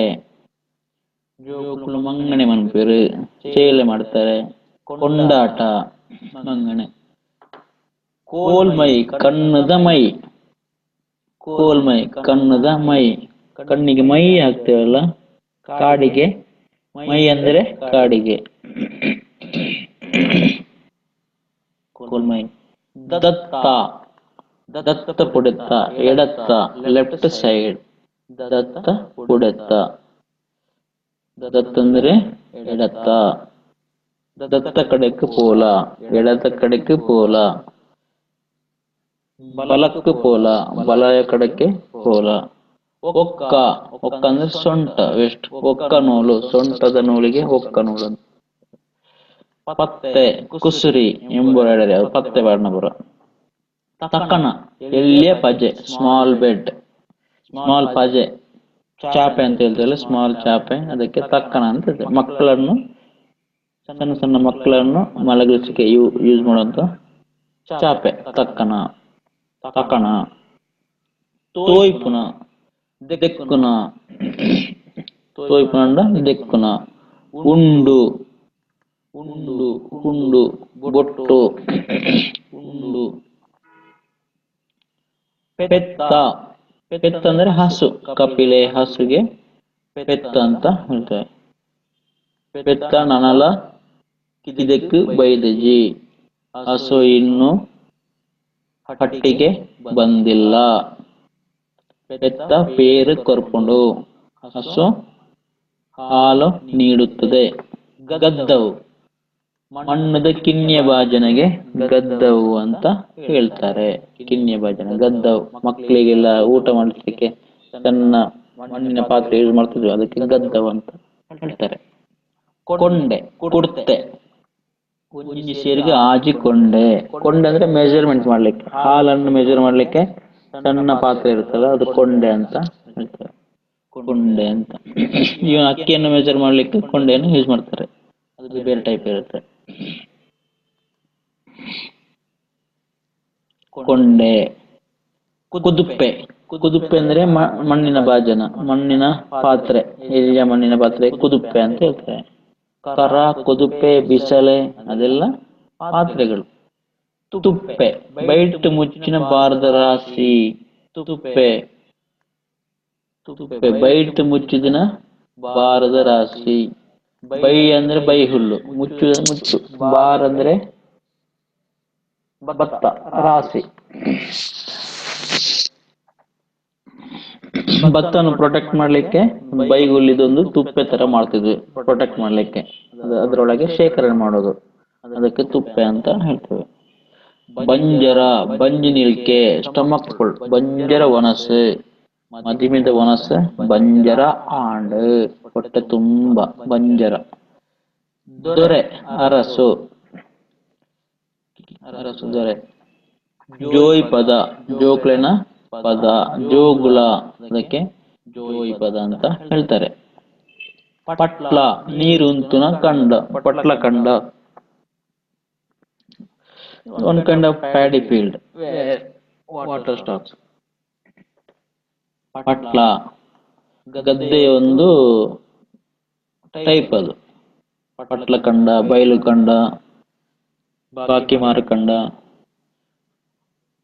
ಜೋಕುಲು ಮಂಗಣೆ ಮನ್ಪೇರು, ಸೇಲೆ ಮಾಡ್ತಾರೆ. ಕೊಂಡಾಟ ಮಂಗಣೆ. ಕೋಲ್ಮೈ ಕಣ್ಣದ ಮೈ, ಕೋಲ್ಮೈ ಕಣ್ಣದ ಮೈ, ಕಣ್ಣಿಗೆ ಮೈ ಹಾಕ್ತೇವಲ್ಲ, ಕಾಡಿಗೆ ಮೈ ಅಂದ್ರೆ ಕಾಡಿಗೆ. ಕೋಲ್ಮೈ. ದತ್ತ ದತ್ತ ಪುಡೆತ್ತ, ಎಡತ್ತ ಲೆಫ್ಟ್ ಸೈಡ್. ದತ್ತ ಪುಡೆತ್ತ, ದತ್ತ ಅಂದ್ರೆ ಎಡತ್ತ. ದತ್ತ ಕಡೆக்கு போல, ಎಡದ ಕಡೆக்கு போல. ಬಲಕ್ಕೆ ಪೋಲ, ಬಲಯ ಕಡೆಗೆ ಪೋಲ. ಒಕ್ಕ ಅಂದ್ರೆ ಸೊಂಟ, ವೆಸ್ಟ್. ಒಕ್ಕ ನೂಲು, ಸೊಂಟದ ನೂಲಿಗೆ ಒಕ್ಕ ನೂಲು. ಪತ್ತೆ ಕುಸುರಿ, ಎಂಬುರಾಡರೆ, ಅದು ಪತ್ತೆ ಬಾಡ್ನಪುರ. ತಕ್ಕಣ ಎಲ್ಲಿಯ ಪಜೆ, ಸ್ಮಾಲ್ ಬೆಡ್. ಸ್ಮಾಲ್ ಪಜೆ, ಚಾಪೆ ಅಂತ ಹೇಳ್ತೇವೆ, ಸ್ಮಾಲ್ ಚಾಪೆ, ಅದಕ್ಕೆ ತಕ್ಕಣ ಅಂತ ಹೇಳ್ತೇವೆ. ಮಕ್ಕಳನ್ನು, ಸಣ್ಣ ಸಣ್ಣ ಮಕ್ಕಳನ್ನು ಮಲಗಿಸಲಿಕ್ಕೆ ಯೂಸ್ ಮಾಡುವಂತ ಚಾಪೆ ತಕ್ಕಣ. ತಕಣ. ತೋಯ್ಪುನ ದೆಕ್ಕುನ, ತೋಯ್ಪುನ ಅಂಡ ದೆಕ್ಕುನ. ಉಂಡು ಹುಂಡು, ಬೊಟ್ಟು, ಉಂಡು. ಪೆತ್ತ ಅಂದ್ರೆ ಹಸು, ಕಪಿಲೆ ಹಸುಗೆ ಪೆತ್ತ ಅಂತ ಹೇಳ್ತೇವೆ. ಪೆತ್ತ ನನಲ ಕಿದೆಕ್ಕು ಬೈದಜಿ, ಹಸು ಇನ್ನು ಹಟ್ಟಿಗೆ ಬಂದಿಲ್ಲ. ಪೆತ್ತ ಪೇರು ಕೊರ್ಪುಂಡು, ಹಸು ಹಾಲು ನೀಡುತ್ತದೆ. ಗದ್ದವು ಮಣ್ಣದ ಕಿನ್ಯ ಭಾಜನೆಗೆ ಗದ್ದವು ಅಂತ ಹೇಳ್ತಾರೆ. ಕಿನ್ಯ ಭಾಜನ ಗದ್ದವು, ಮಕ್ಕಳಿಗೆಲ್ಲ ಊಟ ಮಾಡಲಿಕ್ಕೆ ಸಣ್ಣ ಮಣ್ಣಿನ ಪಾತ್ರೆ ಯೂಸ್ ಮಾಡ್ತಿದ್ವಿ, ಅದಕ್ಕೆ ಗದ್ದವು ಅಂತ ಹೇಳ್ತಾರೆ. ಕೊಂಡೆ ಕುಡ್ತೆ, ಒಂಜಿ ಸೇರಿಗೆ ಆಜಿ ಕೊಂಡೆ. ಕೊಂಡೆ ಅಂದ್ರೆ ಮೆಜರ್ಮೆಂಟ್ ಮಾಡ್ಲಿಕ್ಕೆ, ಹಾಲನ್ನು ಮೆಜರ್ ಮಾಡ್ಲಿಕ್ಕೆ ಸಣ್ಣ ಪಾತ್ರೆ ಇರುತ್ತಲ್ಲ, ಅದು ಕೊಂಡೆ ಅಂತ ಹೇಳ್ತಾರೆ. ಕೊಂಡೆ ಅಂತ. ಈಗ ಅಕ್ಕಿಯನ್ನು ಮೆಜರ್ ಮಾಡ್ಲಿಕ್ಕೆ ಕೊಂಡೆಯನ್ನು ಯೂಸ್ ಮಾಡ್ತಾರೆ, ಅದು ಬೇರೆ ಟೈಪ್ ಇರುತ್ತೆ. ಕೊಂಡೆ. ಕುದುಪ್ಪೆ ಅಂದ್ರೆ ಮಣ್ಣಿನ ಭಾಜನ, ಮಣ್ಣಿನ ಪಾತ್ರೆ, ಹಿರಿಯ ಮಣ್ಣಿನ ಪಾತ್ರೆ ಕುದುಪ್ಪೆ ಅಂತ ಹೇಳ್ತಾರೆ. ಕರ, ಕುದುಪ್ಪೆ, ಬಿಸಲೆ ಅದೆಲ್ಲ ಪಾತ್ರೆಗಳು. ತುಪ್ಪೆ ಬೈಟ್ ಮುಚ್ಚಿನ ಬಾರದ ರಾಶಿ. ತುಪ್ಪೆ ಬೈಟ್ ಮುಚ್ಚಿದಿನ ಬಾರದ ರಾಶಿ. ಬೈ ಅಂದ್ರೆ ಬೈ ಹುಲ್ಲು, ಮುಚ್ಚು ಮುಚ್ಚು. ಬಾರ್ ಅಂದ್ರೆ ಭತ್ತ, ರಾಶಿ. ಭತ್ತವನ್ನು ಪ್ರೊಟೆಕ್ಟ್ ಮಾಡ್ಲಿಕ್ಕೆ ಬೈಗುಲ್ಲಿದೊಂದು ತುಪ್ಪೆ ತರ ಮಾಡ್ತಿದ್ವಿ, ಪ್ರೊಟೆಕ್ಟ್ ಮಾಡ್ಲಿಕ್ಕೆ. ಅದರೊಳಗೆ ಶೇಖರಣೆ ಮಾಡೋದು, ಅದಕ್ಕೆ ತುಪ್ಪೆ ಅಂತ ಹೇಳ್ತೇವೆ. ಬಂಜರ ಬಂಜಿ ನಿಲ್ಕೆ, ಸ್ಟಮಕ್ ಫುಲ್. ಬಂಜರ ಒನಸು, ಮದಿಮೆದ ಒನಸು. ಬಂಜರ ಆಂಡು, ಹೊಟ್ಟೆ ತುಂಬ. ಬಂಜರ. ದೊರೆ ಅರಸು, ಅರಸು ದೊರೆ. ಜೋಯಿ ಪದ, ಜೋಕ್ಲೆನ ಪದ. ಜೋಗುಳ, ಅದಕ್ಕೆ ಜೋಯಿ ಪದ ಅಂತ ಹೇಳ್ತಾರೆ. ಪಟ್ಲ ನೀರುಂತುನ ಕಂಡ, ಪಟ್ಲ ಕಂಡ. One kind of paddy field where water stocks. ಪಟ್ಲ ಗದ್ದೆಯ ಒಂದು ಟೈಪ್ ಅದು. ಪಟ್ಲ ಕಂಡ, ಬಯಲು ಕಂಡ, ಬಾಕಿ ಮಾರುಕಂಡ,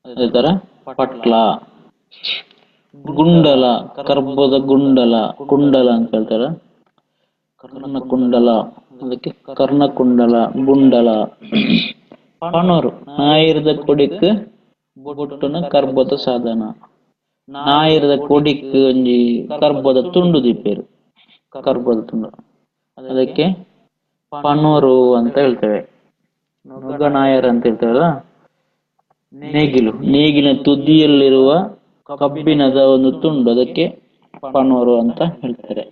ಅದೇ ತರ ಪಟ್ಲ. ಗುಂಡಲ ಕರ್ಬದ ಗುಂಡಲ, ಕುಂಡಲ ಅಂತ ಹೇಳ್ತಾರೆ. ಕರ್ಣಕುಂಡಲ, ಅದಕ್ಕೆ ಕರ್ಣಕುಂಡಲ. ಗುಂಡಲ. ಪನೋರು ஞாயிறு ಕೊಡಿಕ್ ಬೊಟ್ಟುನ ಕರ್ಬದ ಸಾಧನ. ஞாயிறு ಕೊಡಿಕ್ ಒಂಜಿ ಕರ್ಬದ ತುಂಡು ದಿಪ್ಪೇರು, ಕರ್ಬದ ತುಂಡು. ಅದಕ್ಕೆ ಪನೋರು ಅಂತ ಹೇಳ್ತೇವೆ. ನೊಗನಾಯರ್ ಅಂತ ಹೇಳ್ತೇವಲ್ಲ, ನೇಗಿಲಿನ ತುದಿಯಲ್ಲಿರುವ ಕಬ್ಬಿಣದ ಒಂದು ತುಂಡು, ಅದಕ್ಕೆ ಪನೋರು ಅಂತ ಹೇಳ್ತಾರೆ.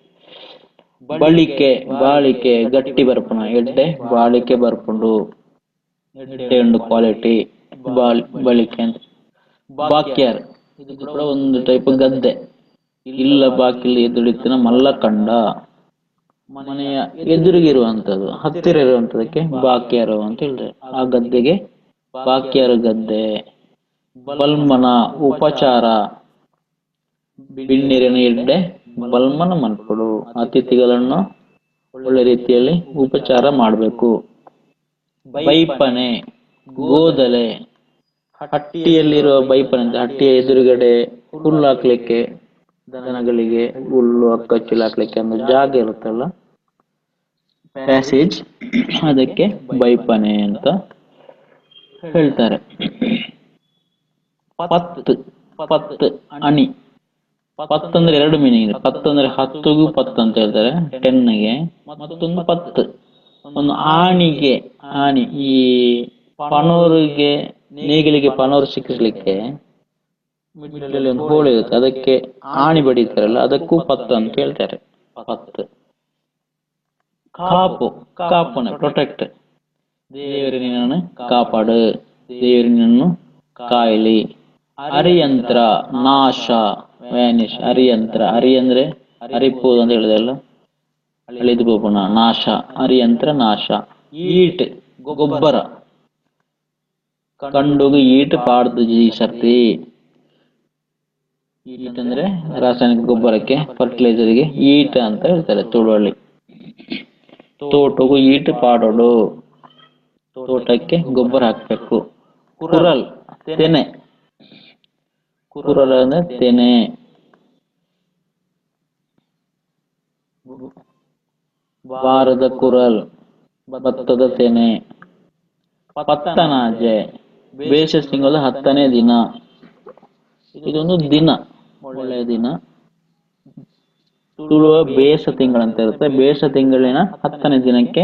ಬಾಳಿಕೆ ಗಟ್ಟಿ ಬರ್ಪುನ ಎಡ್ಡೆ ಬಾಳಿಕೆ ಬರ್ಪುಂಡು, ಎಡ್ಡೆ ಉಂಡು ಕ್ವಾಲಿಟಿ ಬಾಳಿಕೆ ಅಂತ. ಬಾಕ್ಯಾರ್ ಇದು ಕೂಡ ಒಂದು ಟೈಪ್ ಗದ್ದೆ. ಇಲ್ಲ ಬಾಕಿಲಿ ಎದುರಿತ್ತಿನ ಮಲ್ಲಕಂಡ, ಮನೆಯ ಎದುರಿಗಿರುವಂತದ್ದು, ಹತ್ತಿರ ಇರುವಂತದಕ್ಕೆ ಬಾಕ್ಯಾರು ಅಂತ ಹೇಳ್ತಾರೆ. ಆ ಗದ್ದೆಗೆ ಬಾಕ್ಯಾರು ಗದ್ದೆ. ಬಲ್ಮನ ಉಪಚಾರ, ಬಿಣ್ಣಿರಿನ ಎಡ್ಡೆ ಬಲ್ಮನ ಮನ್ಪಡು, ಅತಿಥಿಗಳನ್ನು ಒಳ್ಳೆ ರೀತಿಯಲ್ಲಿ ಉಪಚಾರ ಮಾಡಬೇಕು. ಬೈಪನೆ ಗೋದಲೆ, ಹಟ್ಟಿಯಲ್ಲಿರುವ ಬೈಪನೆ ಅಂತ, ಹಟ್ಟಿಯ ಎದುರುಗಡೆ ಹುಲ್ಲು ಹಾಕ್ಲಿಕ್ಕೆ, ದನಗಳಿಗೆ ಹುಲ್ಲು ಕಚ್ಚಿಲ್ ಹಾಕ್ಲಿಕ್ಕೆ ಒಂದು ಜಾಗ ಇರುತ್ತಲ್ಲ, ಪ್ಯಾಸೇಜ್, ಅದಕ್ಕೆ ಬೈಪನೆ ಅಂತ ಹೇಳ್ತಾರೆ. ಪತ್ ಅಣಿ. ಪತ್ ಅಂದ್ರೆ ಎರಡು ಮೀನಿಂಗ್ ಇದೆ. ಪತ್ ಅಂದ್ರೆ 10ಗೂ ಪತ್ ಅಂತ ಹೇಳ್ತಾರೆ, 10ಗೆ. ಮತ್ತೊಂದು ಪತ್, ಒಂದು ಆಣಿಗೆ. ಆಣಿ, ಈ ಪನೋರಿಗೆ, ನೇಗಿಲಿಗೆ ಪನೋರು ಸಿಕ್ಕಿಸ್ಲಿಕ್ಕೆ ಮಿಡ್ಲಲ್ಲಿ ಒಂದು ಹೋಳು ಇರುತ್ತೆ, ಅದಕ್ಕೆ ಆಣಿ ಬಡಿತಾರಲ್ಲ, ಅದಕ್ಕೂ ಪತ್ ಅಂತ ಹೇಳ್ತಾರೆ. ಪತ್. ಕಾಪುನ ಪ್ರೊಟೆಕ್ಟ್, ದೇವರಿನನ್ನು ಕಾಪಾಡು, ದೇವರಿನನ್ನು ಕಾಯಲಿ. ಅರಿಯಂತ್ರ ನಾಶ, ವ್ಯಾನಿಶ್. ಅರಿಯಂತ್ರ, ಅರಿ ಅಂದ್ರೆ ಅರಿಪೋದು ಅಂತ ಹೇಳಿದೆಲ್ಲ, ಅಳಿದು ಹೋಗೋಣ, ನಾಶ. ಅರಿಯಂತ್ರ ನಾಶ. ಈಟ್ ಗೊಬ್ಬರ, ಕಂಡುಗು ಈಟ್ ಪಾಡ್ದು ಜಿ ಸರ್ತಿ. ಈಟ್ ಅಂದ್ರೆ ರಾಸಾಯನಿಕ ಗೊಬ್ಬರಕ್ಕೆ, ಫರ್ಟಿಲೈಸರ್ಗೆ ಈಟ್ ಅಂತ ಹೇಳ್ತಾರೆ ತುಳುವಳ್ಳಿ. ತೋಟಗೂ ಈಟ್ ಪಾಡೋಡು, ತೋಟಕ್ಕೆ ಗೊಬ್ಬರ ಹಾಕ್ಬೇಕು. ಕುರಲ್ ತೆನೆ, ಕುರಲ್ ಅಂದ್ರೆ ತೆನೆ. ಬಾರದ ಕುರಲ್, ಭತ್ತದ ತೆನೆ. ಪತ್ತನಾಜೆ, ಬೇಷ ತಿಂಗಳ 10ನೇ ದಿನ. ಇದೊಂದು ದಿನ, ಒಳ್ಳೆಯ ದಿನ. ತುಳುವ ಬೇಸ ತಿಂಗಳಂತ ಇರುತ್ತೆ, ಬೇಸ ತಿಂಗಳಿನ 10ನೇ ದಿನಕ್ಕೆ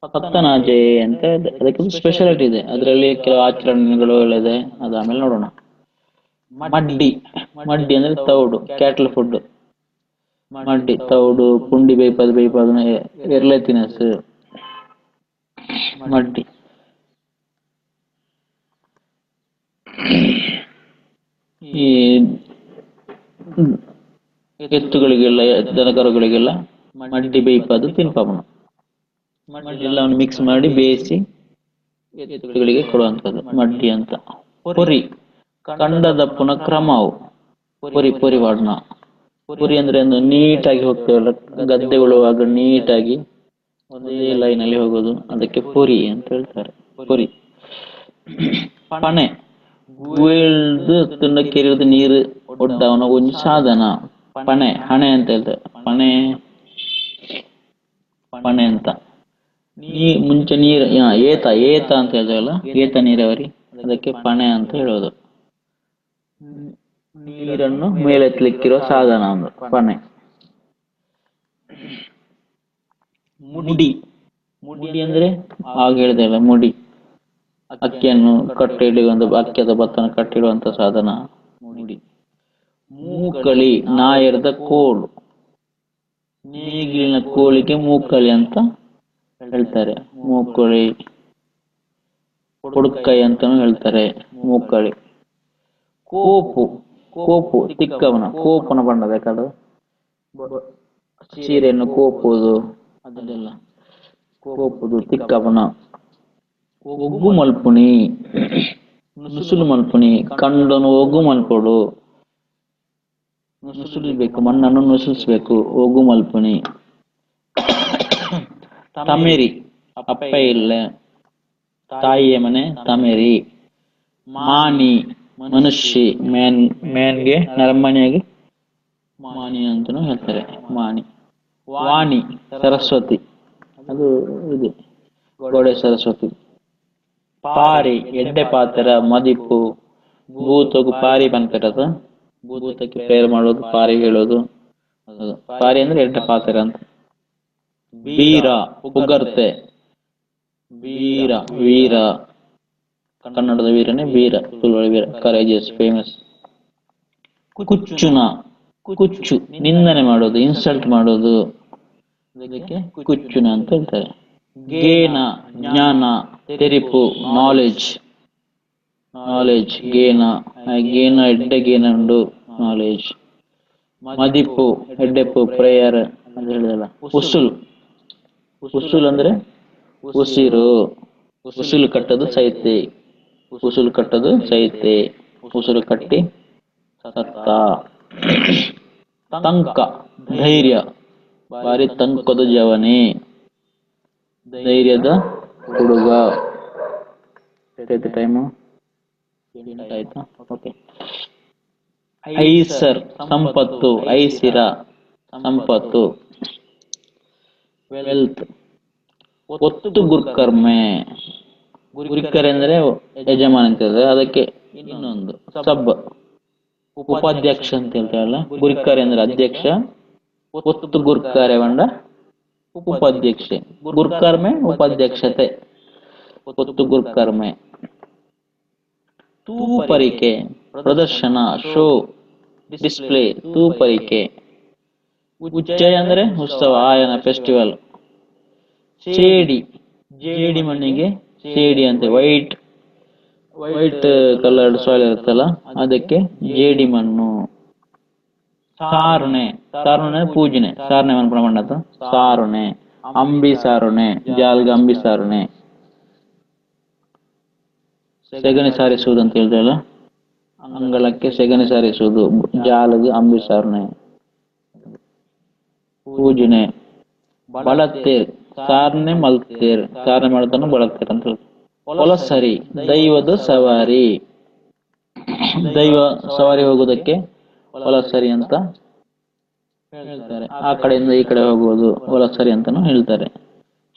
ಪತ್ತನಾಜೆ ಅಂತ ಇದೆ. ಅದಕ್ಕೆ ಸ್ಪೆಷಾಲಿಟಿ ಇದೆ, ಅದರಲ್ಲಿ ಕೆಲವು ಆಚರಣೆಗಳು ಇದೆ, ಅದು ಆಮೇಲೆ ನೋಡೋಣ. ಮಡ್ಡಿ ಅಂದ್ರೆ ತೌಡು, ಕ್ಯಾಟಲ್ ಫುಡ್. ಮಡ್ಡಿ ತೌಡು, ಪುಂಡಿ ಬೇಯ್ಪದು ಎರ್ಲೆ ತಿನಸು, ಮಡ್ಡಿ. ಈ ಎತ್ತುಗಳಿಗೆಲ್ಲ, ದನಕರುಗಳಿಗೆಲ್ಲ ಮಡ್ಡಿ ಬೇಯ್ಪದು ತಿನ್ಪಾಪನು. ಎಲ್ಲವನ್ನು ಮಿಕ್ಸ್ ಮಾಡಿ ಬೇಯಿಸಿ ಎತ್ತುಗಳಿಗೆ ಕೊಡುವಂಥದ್ದು ಮಡ್ಡಿ ಅಂತ. ಪೊರಿ, ಕಂಡದಪ್ಪನ ಕ್ರಮವು. ಪೊರಿ ವಾಡ್ನ. ಪೊರಿ ಅಂದ್ರೆ ಒಂದು ನೀಟಾಗಿ ಹೋಗ್ತೇವಲ್ಲ, ಗದ್ದೆ ಉಳುವಾಗ ನೀಟಾಗಿ ಒಂದೇ ಲೈನಲ್ಲಿ ಹೋಗೋದು, ಅದಕ್ಕೆ ಪೊರಿ ಅಂತ ಹೇಳ್ತಾರೆ. ಪೊರಿ. ಪಣೆ, ಗುಳ್ದು ಕೆರೆಯುವುದು ನೀರು ಒಡ್ಡವನ ಒಂದು ಸಾಧನ. ಪಣೆ, ಹಣೆ ಅಂತ ಹೇಳ್ತಾರೆ. ಪಣೆ ಅಂತ. ಮುಂಚೆ ನೀರು ಏತ ಅಂತ ಹೇಳ್ತೇವಲ್ಲ, ಏತ ನೀರಾವರಿ, ಅದಕ್ಕೆ ಪಣೆ ಅಂತ ಹೇಳೋದು. ನೀರನ್ನು ಮೇಲೆತ್ತಲಿಕ್ಕಿರೋ ಸಾಧನ ಒಂದು ಪಣೆ. ಮುಡಿ ಅಂದ್ರೆ ಆಗ ಹೇಳಿದೆಲ್ಲ, ಮುಡಿ. ಅಕ್ಕಿಯನ್ನು ಕಟ್ಟಿಡುವಂತ, ಅಕ್ಕಿ ಅಥವಾ ಭತ್ತನ ಕಟ್ಟಿಡುವಂತ ಸಾಧನ ಮುಡಿ. ಮೂಕಳಿ, ನಾಯರದ ಕೋಲು. ನೇಗಿಲಿನ ಕೋಲಿಗೆ ಮೂಕಳಿ ಅಂತ ಹೇಳ್ತಾರೆ. ಮೂಕಳಿ, ಕೊಡುಕೈ ಅಂತಾನು ಹೇಳ್ತಾರೆ. ಮೂಕಳಿ. ಕೋಪು ತಿಕ್ಕವನ, ಕೋಪನ ಬಣ್ಣ ಬೇಕಾದ ಸೀರೆಯನ್ನು ಕೋಪುವುದು, ಅದೆಲ್ಲ ಕೋಪುದು, ತಿಕ್ಕವನ. ಒಗ್ಗು ಮಲ್ಪುಣಿ, ನುಸುಲು ಮಲ್ಪುಣಿ, ಕಂಡನು ಒಗ್ಗು ಮಲ್ಪೋಡು, ನುಸುಲಿಬೇಕು, ಮಣ್ಣನ್ನು ನುಸುಲಿಸ್ಬೇಕು, ಒಗ್ಗು ಮಲ್ಪುಣಿ. ತಮೇರಿ, ಅಪ್ಪ ಇಲ್ಲ, ತಾಯಿಯ ಮನೆ ತಮೇರಿ. ಮಾನಿ, ಮನುಷ್ಯ, ಮ್ಯಾನ್ಗೆ ನರಮಣಿಯಾಗಿ ಮಾನಿ ಅಂತಾನು ಹೇಳ್ತಾರೆ, ಮಾನಿ. ವಾಣಿ, ಸರಸ್ವತಿ, ಅದು ಇದೆ, ಗೋಡೆ ಸರಸ್ವತಿ. ಪಾರಿ, ಎಡ್ಡೆ ಪಾತ್ರ, ಮದಿಪು. ಭೂತకు ಪಾರಿ ಬಂದ್ಬಿಟ್ಟದ, ಭೂತಕ್ಕೆ ಪ್ರೇಯರ್ ಮಾಡೋದು, ಪಾರಿ ಹೇಳೋದು. ಪಾರಿ ಅಂದ್ರೆ ಎಡ್ಡೆ ಪಾತ್ರ ಅಂತ. ಬೀರ ಪುಗರ್ತೆ, ವೀರ ವೀರ ಕನ್ನಡದ ವೀರನೇ ವೀರ, ತುಳುವಳಿ ವೀರ, ಕರೇಜಿಯಸ್, ಫೇಮಸ್. ಕುಚ್ಚುನ ಕುಚ್ಚು, ನಿಂದನೆ ಮಾಡೋದು, ಇನ್ಸಲ್ಟ್ ಮಾಡೋದು, ಅದಕ್ಕೆ ಕುಚ್ಚುನ ಅಂತ ಹೇಳ್ತಾರೆ. ಗೇನ ಜ್ಞಾನ, ತೆರಿಪು ನಾಲೆಜ್, ನಾಲೆಜ್ ಗೇನ, ಗೇನ ಎಡ್ಡೆ ಗೇನ ಉಂಡು ನಾಲೆಜ್. ಮದಿಪು ಹೆಡ್ಡೆಪ್ಪು ಪ್ರೇಯರ್ ಅಂತ ಹೇಳಿದಲ್ಲ. ಉಸುಲ್, ಉಸುಲ್ ಅಂದ್ರೆ ಉಸಿರು, ಉಸುಲು ಕಟ್ಟದು ಸೈತೆ, ಉಸುಲು ಕಟ್ಟದು ಸೈತೆ, ಉಸುರು ಕಟ್ಟಿ ಸತ್ತ. ತಂಕ ಧೈರ್ಯ, ಬಾರಿ ತಂಕದ ಜವನೇ, ಧೈರ್ಯದ ಹುಡುಗ. ಟೈಮು ಆಯ್ತಾ? ಓಕೆ. ಐಸರ್ ಸಂಪತ್ತು, ಐಸಿರ ಸಂಪತ್ತು, ವೆಲ್ತ್. ಒತ್ತು ಗುರ್ಕರ್ಮೆ, ಗುರಿಕರ್ ಎಂದ್ರೆ ಯಜಮಾನ ಅಂತ ಹೇಳಿದ್ರೆ ಅದಕ್ಕೆ ಇನ್ನೊಂದು ಸಬ್, ಉಪಾಧ್ಯಕ್ಷ ಅಂತ ಹೇಳ್ತಾರಲ್ಲ. ಗುರಿಕರ್ ಅಂದ್ರೆ ಅಧ್ಯಕ್ಷ, ಒತ್ತು ಗುರ್ಕಾರೆ ಬಂಡ ಉಪಾಧ್ಯಕ್ಷೆ, ಗುರ್ಕರ್ಮೆ ಉಪಾಧ್ಯಕ್ಷತೆ, ಒತ್ತು ಗುರ್ಕರ್ಮೆ. ತೂಪರಿಕೆ ಪ್ರದರ್ಶನ, ಶೋ, ಡಿಸ್ಪ್ಲೇ, ತೂಪರಿಕೆ. ಉಚ್ಚಯ ಅಂದ್ರೆ ಉತ್ಸವ, ಆಯನ, ಫೆಸ್ಟಿವಲ್. ಚೇಡಿ, ಜೇಡಿ ಮಣ್ಣಿಗೆ ಚೇಡಿ ಅಂತ, ವೈಟ್ ವೈಟ್ ಕಲರ್ಡ್ ಸಾಯಿಲ್ ಇರುತ್ತಲ್ಲ ಅದಕ್ಕೆ ಜೇಡಿ ಮಣ್ಣು. ಸಾರುಣೆ, ಸಾರುಣೆ ಪೂಜನೆ, ಸಾರಣೆ ಮನ್ ಪ್ರಮಾಣ ಸಾರುಣೆ. ಅಂಬಿ ಸಾರುಣೆ, ಜಾಲ್ಗ ಅಂಬಿ ಸಾರುಣೆ. ಸೆಗಣಿ ಸಾರಿಸುವುದು ಅಂತ ಹೇಳ್ತಲ್ಲ, ಅಂಗಳಕ್ಕೆ ಸೆಗಣಿ ಸಾರಿಸುವುದು, ಜಾಲಗೆ ಅಂಬಿ ಸಾರುಣೆ. ಪೂಜನೆ. ಬಳತ್ತೇರ್, ಸಾರ್ನೆ ಮಲ್ತೇರ್, ಸಾರ್ನೆ ಮಾಡ್ತಾನು ಬಳತ್ತೇರ್ ಅಂತ ಹೇಳ್ತಾರೆ. ಒಲಸರಿ, ದೈವದ ಸವಾರಿ, ದೈವ ಸವಾರಿ ಹೋಗುವುದಕ್ಕೆ ಒಲಸರಿ ಅಂತ ಹೇಳ್ತಾರೆ. ಆ ಕಡೆಯಿಂದ ಈ ಕಡೆ ಹೋಗುವುದು ಒಲಸರಿ ಅಂತಾನು ಹೇಳ್ತಾರೆ.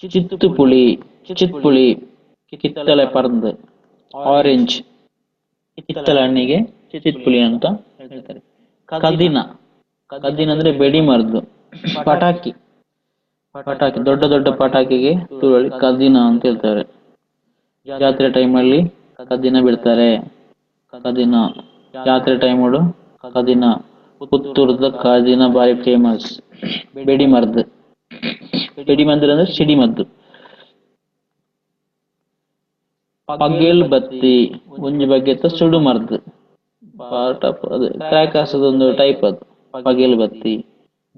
ಚಿತ್ತುಪುಳಿ, ಚಿತ್ಪುಳಿ, ಕಿತ್ತಳೆ ಪರ್ದ್, ಆರೆಂಜ್, ಕಿತ್ತಳೆ ಹಣ್ಣಿಗೆ ಚಿತ್ಪುಳಿ ಅಂತ ಹೇಳ್ತಾರೆ. ಕದಿನ, ಕದಿನ ಅಂದ್ರೆ ಬೆಡಿ ಮರ್ದು. ಪಟಾಕಿ, ಪಟಾಕಿ ದೊಡ್ಡ ದೊಡ್ಡ ಪಟಾಕಿಗೆ ತುಳುವಳಿ ಕದಿನ ಅಂತ ಹೇಳ್ತಾರೆ. ಜಾತ್ರೆ ಟೈಮಲ್ಲಿ ಕದಿನ ಬಿಡ್ತಾರೆ. ಕದಿನ ಜಾತ್ರೆ ಟೈಮು ಕದಿನ. ಪುತ್ತೂರದ ಕದಿನ ಬಾರಿ ಫೇಮಸ್. ಬೆಡಿ ಮರ್ದು, ಬೆಡಿ ಮದ್ದು ಅಂದ್ರೆ ಸಿಡಿಮದ್ದು. ಪಗೇಲ್ ಬತ್ತಿ, ಒಂಜಿ ಬಗೆತ ಸುಡು ಮರ್ದು, ಪಾರ್ಟ್ ಆಫ್ ಅದು ಕ್ರ್ಯಾಕ್ ಹಾಸದೊಂದು ಟೈಪ್ ಅದು ಪಗೇಲ್ ಬತ್ತಿ.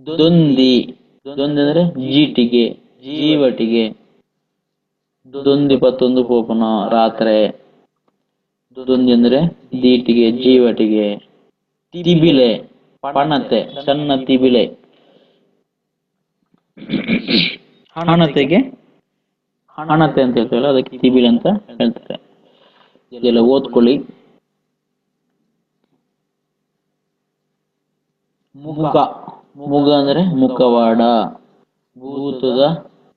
ದೊಂದಿ, ದೊಂದಿ ಅಂದ್ರೆ ಜೀಟಿಗೆ, ಜೀವಟಿಗೆ. ದೊಂದಿ ಪತ್ತೊಂದು ಪೋಪನ ರಾತ್ರೆ. ದೊಂದಿ ಅಂದ್ರೆ ದೀಟಿಗೆ, ಜೀವಟಿಗೆ. ತಿಬಿಲೆ, ಪಣತೆ, ಸಣ್ಣ ತಿಬಿಲೆ. ಹಣತೆಗೆ ಹಣತೆ ಅಂತ ಹೇಳ್ತಾರೆ, ಅದಕ್ಕೆ ತಿಬಿಲೆ ಅಂತ ಹೇಳ್ತಾರೆ. ಇದೆಲ್ಲ ಓದ್ಕೊಳ್ಳಿ. ಮುಗ, ಮುಗ ಅಂದ್ರೆ ಮುಖವಾಡ, ಭೂತದ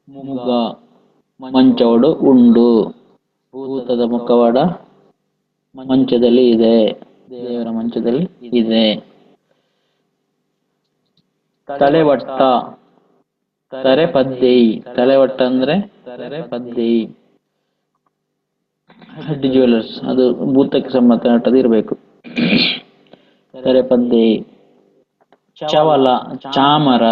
ಮುಗ, ಮಂಚವಡು ಉಂಡು. ಭೂತದ ಮುಖವಾಡ ಮಂಚದಲ್ಲಿ ಇದೆ, ದೇವರ ಮಂಚದಲ್ಲಿ ಇದೆ. ತಲೆವಟ್ಟ, ತರೆ ಪದ್ದೈ, ತಲೆವಟ್ಟ ಅಂದ್ರೆ ತರೆ ಪದ್ದೈ. ಹೆಡ್ ಜ್ಯುವೆಲರ್ಸ್, ಅದು ಭೂತಕ್ಕೆ ಸಂಬಂಧಪಟ್ಟದ್ದು ಇರಬೇಕು. ತರೆ ಪದ್ದೈ. ಚವಲ, ಚಾಮರ,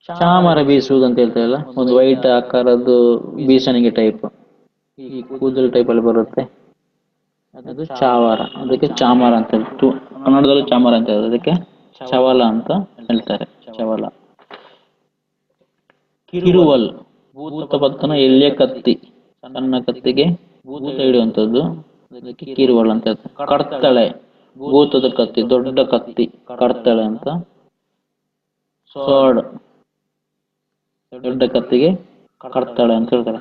ಚಾಮರ ಬೀಸುವುದು ಅಂತ ಹೇಳ್ತಾರಲ್ಲ, ಒಂದು ವೈಟ್ ಆಕಾರದ್ದು ಬೀಸಣಿಗೆ ಟೈಪ್, ಈ ಕೂದಲು ಟೈಪ್ ಅಲ್ಲಿ ಬರುತ್ತೆ, ಅದು ಚಾವರ. ಅದಕ್ಕೆ ಚಾಮರ ಅಂತ ಹೇಳ್ತು. ಕನ್ನಡದಲ್ಲೂ ಚಾಮರ ಅಂತ ಹೇಳ್ತಾರೆ, ಅದಕ್ಕೆ ಚವಲ ಅಂತ ಹೇಳ್ತಾರೆ. ಚವಲ. ಕಿರುವಲ್, ಭೂತ ಪತ್ತನ ಎಲ್ಲಿಯ ಕತ್ತಿ, ಸಣ್ಣ ಕತ್ತಿಗೆ ಭೂತ ಹಿಡಿಯುವಂಥದ್ದು, ಅದಕ್ಕೆ ಕಿರುವಲ್ ಅಂತ ಹೇಳ್ತಾರೆ. ಕಡ್ತಳೆ, ಭೂತದ ಕತ್ತಿ, ದೊಡ್ಡ ಕತ್ತಿ, ಕಡ್ತಳೆ ಅಂತ. ಸೋಡ್, ದೊಡ್ಡ ಕತ್ತಿಗೆ ಕಡ್ತಳೆ ಅಂತ ಹೇಳ್ತಾರೆ.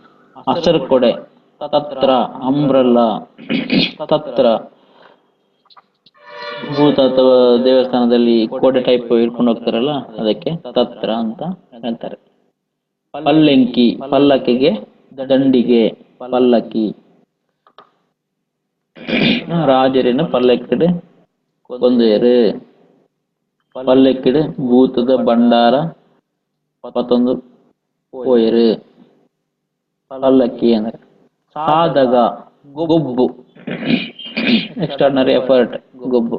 ಹಸರು ಕೊಡೆ, ತತ್ರ, ಅಂಬ್ರಲ್ಲ, ತತ್ರ. ಭೂತ ಅಥವಾ ದೇವಸ್ಥಾನದಲ್ಲಿ ಕೋಟೆ ಟೈಪ್ ಇಟ್ಕೊಂಡು ಹೋಗ್ತಾರಲ್ಲ, ಅದಕ್ಕೆ ತತ್ರ ಅಂತ ಹೇಳ್ತಾರೆ. ಪಲ್ಲಂಕಿ, ಪಲ್ಲಕ್ಕಿಗೆ ದಂಡಿಗೆ, ಪಲ್ಲಕ್ಕಿ. ರಾಜರಿನ ಪಲ್ಲಕ್ಕಿಡೆ ಕೊಂದೇರು, ಪಲ್ಲಕ್ಕಿಡೆ ಭೂತದ ಭಂಡಾರ ಮತ್ತೊಂದು ಪೋಯರು ಪಲ್ಲಕ್ಕಿ ಅಂದ್ರೆ. ಸಾಧಕ ಗೊಬ್ಬು, ಎಕ್ಸ್ಟ್ರಾರ್ನರಿ ಎಫರ್ಟ್ ಗೊಬ್ಬು.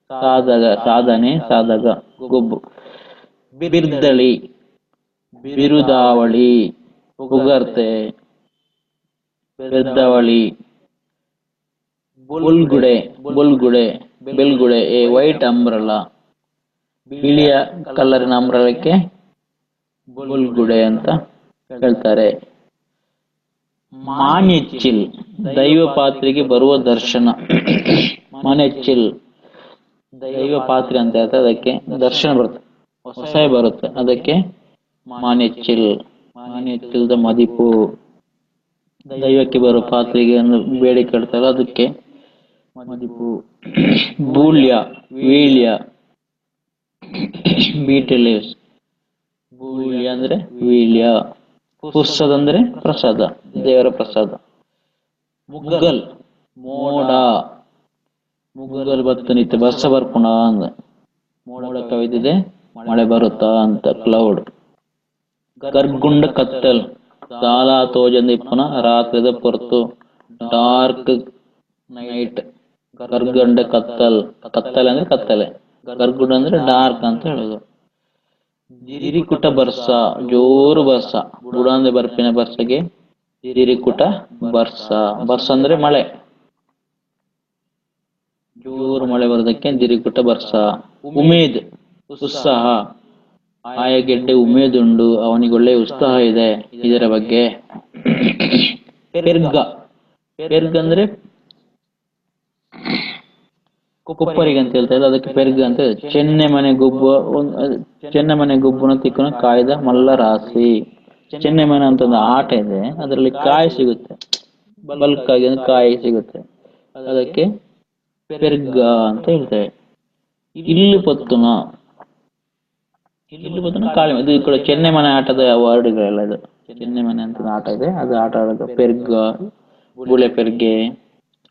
ಸಾಧಕ ಸಾಧನೆ, ಸಾಧಕ ಗೊಬ್ಬು. ಬಿರ್ದಳಿ ಬಿರುದಾವಳಿ, ಪುಗರ್ತೆ, ಬಿರ್ದಾವಳಿ. ಬುಲ್ಗುಡೆ ಬುಲ್ಗುಡೆ ಬೆಲ್ಗುಡೆ, ಎ ವೈಟ್ ಅಂಬ್ರಲ್ಲ, ಬಿಳಿಯ ಕಲರಿನ ಅಂಬ್ರಲಕ್ಕೆ ಬುಲ್ಗುಡೆ ಅಂತ ಹೇಳ್ತಾರೆ. ಮಾನೆಚ್ಚಿಲ್ ದೈವ ಪಾತ್ರೆಗೆ ಬರುವ ದರ್ಶನ. ಮಾನೆಚ್ಚಿಲ್ ದೈವ ಪಾತ್ರೆ ಅಂತ ಹೇಳ್ತಾರೆ, ಅದಕ್ಕೆ ದರ್ಶನ ಬರುತ್ತೆ, ಹೊಸ ಬರುತ್ತೆ, ಅದಕ್ಕೆ ಮಾನೆಚ್ಚಿಲ್. ಮಾನೆಚ್ಚಿಲ್ದ ಮದಿಪು, ದೈವಕ್ಕೆ ಬರೋ ಪಾತ್ರೆಗೆ ಬೇಡಿಕೆ ಇಡ್ತಾರಲ್ಲ ಅದಕ್ಕೆ ಮದಿಪು. ಬೂಲ್ಯ ವೀಳ್ಯ, ಬೀಟಲ್ ಲೀವ್ಸ್. ಬೂಲ್ಯ ಅಂದ್ರೆ ವೀಳ್ಯ. ಪುರ್ಸದ್ ಅಂದ್ರೆ ಪ್ರಸಾದ, ದೇವರ ಪ್ರಸಾದ. ಮುಗಲ್ ಮೋಡ, ಮುಗಲ್ ಬತ್ತನಿತ್ತು ಬರ್ಸ ಬರ್ಪುಣ ಅಂದ, ಮೋಡ ಕವಿದಿದೆ ಮಳೆ ಬರುತ್ತಾ ಅಂತ, ಕ್ಲೌಡ್. ಗರ್ಗುಂಡ ಕತ್ತಲ್, ದಾಲ ತೋಜಂದಿ ಪುನಃ ರಾತ್ರಿದ ಪೊರ್ತು, ಡಾರ್ಕ್ ನೈಟ್. ಗರ್ಗುಂಡ ಕತ್ತಲ್, ಕತ್ತಲೆ ಅಂದ್ರೆ ಕತ್ತಲೆ, ಗರ್ಗುಂಡ ಅಂದ್ರೆ ಡಾರ್ಕ್ ಅಂತ ಹೇಳುದು. ದಿರಿಕುಟ ಬರ್ಸ, ಜೋರು ಬರ್ಸ. ಬುಡಾಂದೆ ಬರ್ಪಿನ ಬರ್ಸಗೆ ದಿರಿಕುಟ ಬರ್ಸ. ಬರ್ಸ ಅಂದ್ರೆ ಮಳೆ, ಜೋರು ಮಳೆ ಬರೋದಕ್ಕೆ ದಿರಿಕುಟ ಬರ್ಸ. ಉಮೇದ್ ಉತ್ಸಾಹ, ಆಯಗೆಡ್ಡೆ ಉಮೇದುಂಡು, ಅವನಿಗೊಳ್ಳೆ ಉತ್ಸಾಹ ಇದೆ ಇದರ ಬಗ್ಗೆ. ಪೆರ್ಗ, ಪೆರ್ಗ ಅಂದ್ರೆ ಕುಪ್ಪರಿಗೆ ಅಂತ ಹೇಳ್ತಾರೆ, ಅದಕ್ಕೆ ಪೆರ್ಗ ಅಂತ. ಚೆನ್ನೆ ಮನೆ ಗುಬ್ಬು, ಚೆನ್ನೆ ಮನೆ ಗುಬ್ಬುನ ತಿಕ್ಕನ ಕಾಯ್ದ ಮಲ್ಲ ರಾಶಿ. ಚೆನ್ನೆ ಮನೆ ಅಂತ ಒಂದು ಆಟ ಇದೆ, ಅದರಲ್ಲಿ ಕಾಯಿ ಸಿಗುತ್ತೆ, ಬಲ್ಕ್ ಆಗಿ ಕಾಯಿ ಸಿಗುತ್ತೆ, ಅದಕ್ಕೆ ಪೆರ್ಗ ಅಂತ ಹೇಳ್ತೇವೆ. ಇಲ್ಲಿ ಪೊತ್ತುನ, ಇಲ್ಲಿ ಪೊತ್ತುನ ಕಾಳಿ, ಇದು ಕೂಡ ಚೆನ್ನೆ ಮನೆ ಆಟದ ವರ್ಡ್ಗಳೆಲ್ಲ ಇದು. ಚೆನ್ನೆ ಮನೆ ಅಂತ ಆಟ ಇದೆ, ಅದು ಆಟ ಆಡೋದು ಪೆರ್ಗ, ಬುಳೆ ಪೆರ್ಗೆ.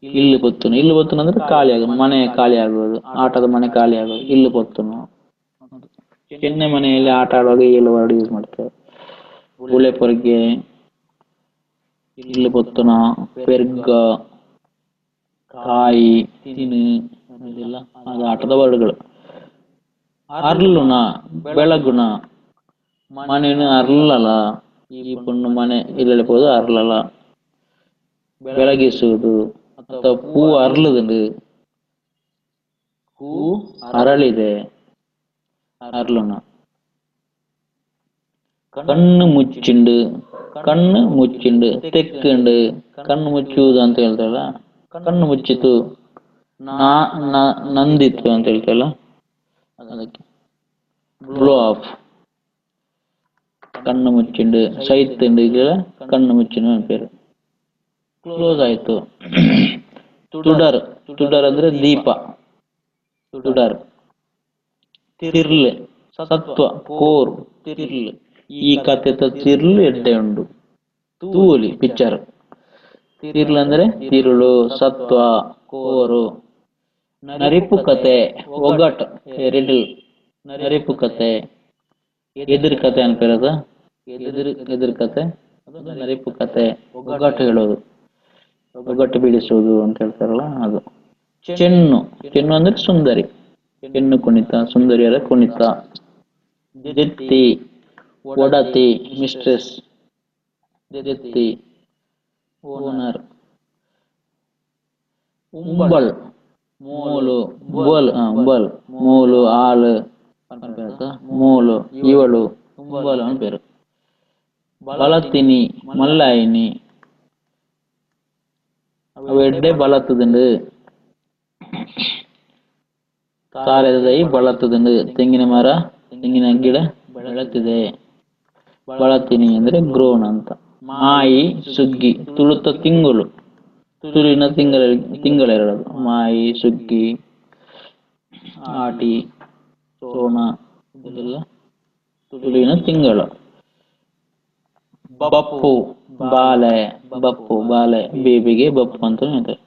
ಇಲ್ಲಿ ಪೊತ್ತುನು, ಇಲ್ಲಿ ಪೊತ್ತುನು ಅಂದ್ರೆ ಖಾಲಿ ಆಗೋದು, ಮನೆ ಖಾಲಿ ಆಗೋದು, ಆಟದ ಮನೆ ಖಾಲಿ ಆಗೋದು, ಇಲ್ಲಿ ಪೊತ್ತುನು. ಚೆನ್ನೆ ಮನೆಯಲ್ಲಿ ಆಟ ಆಡುವಾಗ ಇಲ್ಲಿ ವರ್ಡ್ ಯೂಸ್ ಮಾಡ್ತೇವೆ. ಬುಳೆ ಪೆರ್ಗೆ, ಇಲ್ಲಿ ಪೊತ್ತುನ, ಪೆರ್ಗ, ಕಾಯಿ, ತಿನ್ನು, ಅದೆಲ್ಲ ಅದು ಆಟದ ವರ್ಡ್ಗಳು. ಅರ್ಲುನ ಬೆಳಗುನ, ಮನೆಯನ್ನು ಅರ್ಲಲ, ಈ ಪುಣ್ಣು ಮನೆ ಇಲ್ಲಿ ಹೇಳ್ಬೋದು ಅರ್ಲಲ, ಬೆಳಗಿಸುವುದು. ಅಥವಾ ಪೂ ಅರ್ಲುದು, ಹೂ ಅರಳಿದೆ, ಅರ್ಲುನ. ಕಣ್ಣು ಮುಚ್ಚಿಂಡು, ಕಣ್ಣು ಮುಚ್ಚಿಂಡು, ತೆಕ್ಕಂಡು, ಕಣ್ಣು ಮುಚ್ಚುವುದು ಅಂತ ಹೇಳ್ತಾರಲ್ಲ, ಕಣ್ಣು ಮುಚ್ಚಿತು. ನಂದಿತ್ತು ಅಂತ ಹೇಳ್ತಲ್ಲ, ಅದಕ್ಕೆ ಬ್ಲೋ ಆಫ್. ಕಣ್ಣು ಮುಚ್ಚಿಂಡು, ಸೈತುಂಡು, ಇದೆಲ್ಲ ಕಣ್ಣು ಮುಚ್ಚಿನ ಪೇರು. ಕ್ಲೋಸ್ ಆಯ್ತು. ತುಡರ್, ತುಡರ್ ಅಂದ್ರೆ ದೀಪ, ತುಡರ್. ತಿರ್ಲ್ ಸತ್ವ, ಕೋರ್, ತಿರ್ಲ್. ಈ ಕಥೆತ ತಿರ್ಲು ಎಡ್ಡೆ ಉಂಡು. ತೂಲಿ ಪಿಕ್ಚರ್. ತಿರ್ಲ್ ಅಂದ್ರೆ ತಿರುಳು, ಸತ್ವ, ಕೋರು. ನರಿಪು ಕತೆ, ಒಗಟ್, ರಿಡಲ್. ನರಿಪು ಕತೆ, ಎದುರು ಕತೆ ಅನ್ಪಿರೋದ, ಎದುರು ಕತೆ, ಅದು ನರಿಪು ಕತೆ. ಒಗಟು ಹೇಳೋದು, ಒಗಟು ಬಿಡಿಸೋದು ಅಂತ ಹೇಳ್ತಾರಲ್ಲ ಅದು. ಚೆನ್ನು, ಚೆನ್ನು ಅಂದ್ರೆ ಸುಂದರಿ, ಚೆನ್ನು ಕುಣಿತ, ಸುಂದರಿಯರ ಕುಣಿತ. ದೆತ್ತಿ, ಒಡತಿ, ಮಿಸ್ಟ್ರೆಸ್. ದೆತ್ತಿ, ಓನರ್. ಉಂಬಲ್, ಮೂಲು, ಬೋಲ್, ಉಂಬಲ್, ಮೂಲು, ಆಳು, ಮೂಲು, ಇವಳು, ಉಂಬಲ್ ಅಂತ ಪೇರು. ಬಲತಿನಿ, ಮಲ್ಲಾಯಿನಿ, ಅವೆಡ್ಡೆ ಬಲತ್ತದುಂಡು. ತಾರೆದೈ ಬಳತ್ತದುಂಡು, ತೆಂಗಿನ ಮರ, ತೆಂಗಿನ ಗಿಡ ಬೆಳೆತಿದೆ. ಬಳತಿನಿ ಅಂದ್ರೆ ಗ್ರೋನ್ ಅಂತ. ಮಾಯಿ, ಸುಗ್ಗಿ, ತುಳುತ ತಿಂಗಳು, ತುಳುವಿನ ತಿಂಗಳೆರಡು. ಮಾಯಿ, ಸುಗ್ಗಿ, ಆಟಿ, ಸೋಣ, ಇದೆಲ್ಲ ತುಳುವಿನ ತಿಂಗಳು. ಬಪ್ಪು, ಬಾಲೆ, ಬಪ್ಪು, ಬಾಲೆ, ಬೇಬಿಗೆ ಬಪ್ಪು ಅಂತ ಹೇಳ್ತಾರೆ.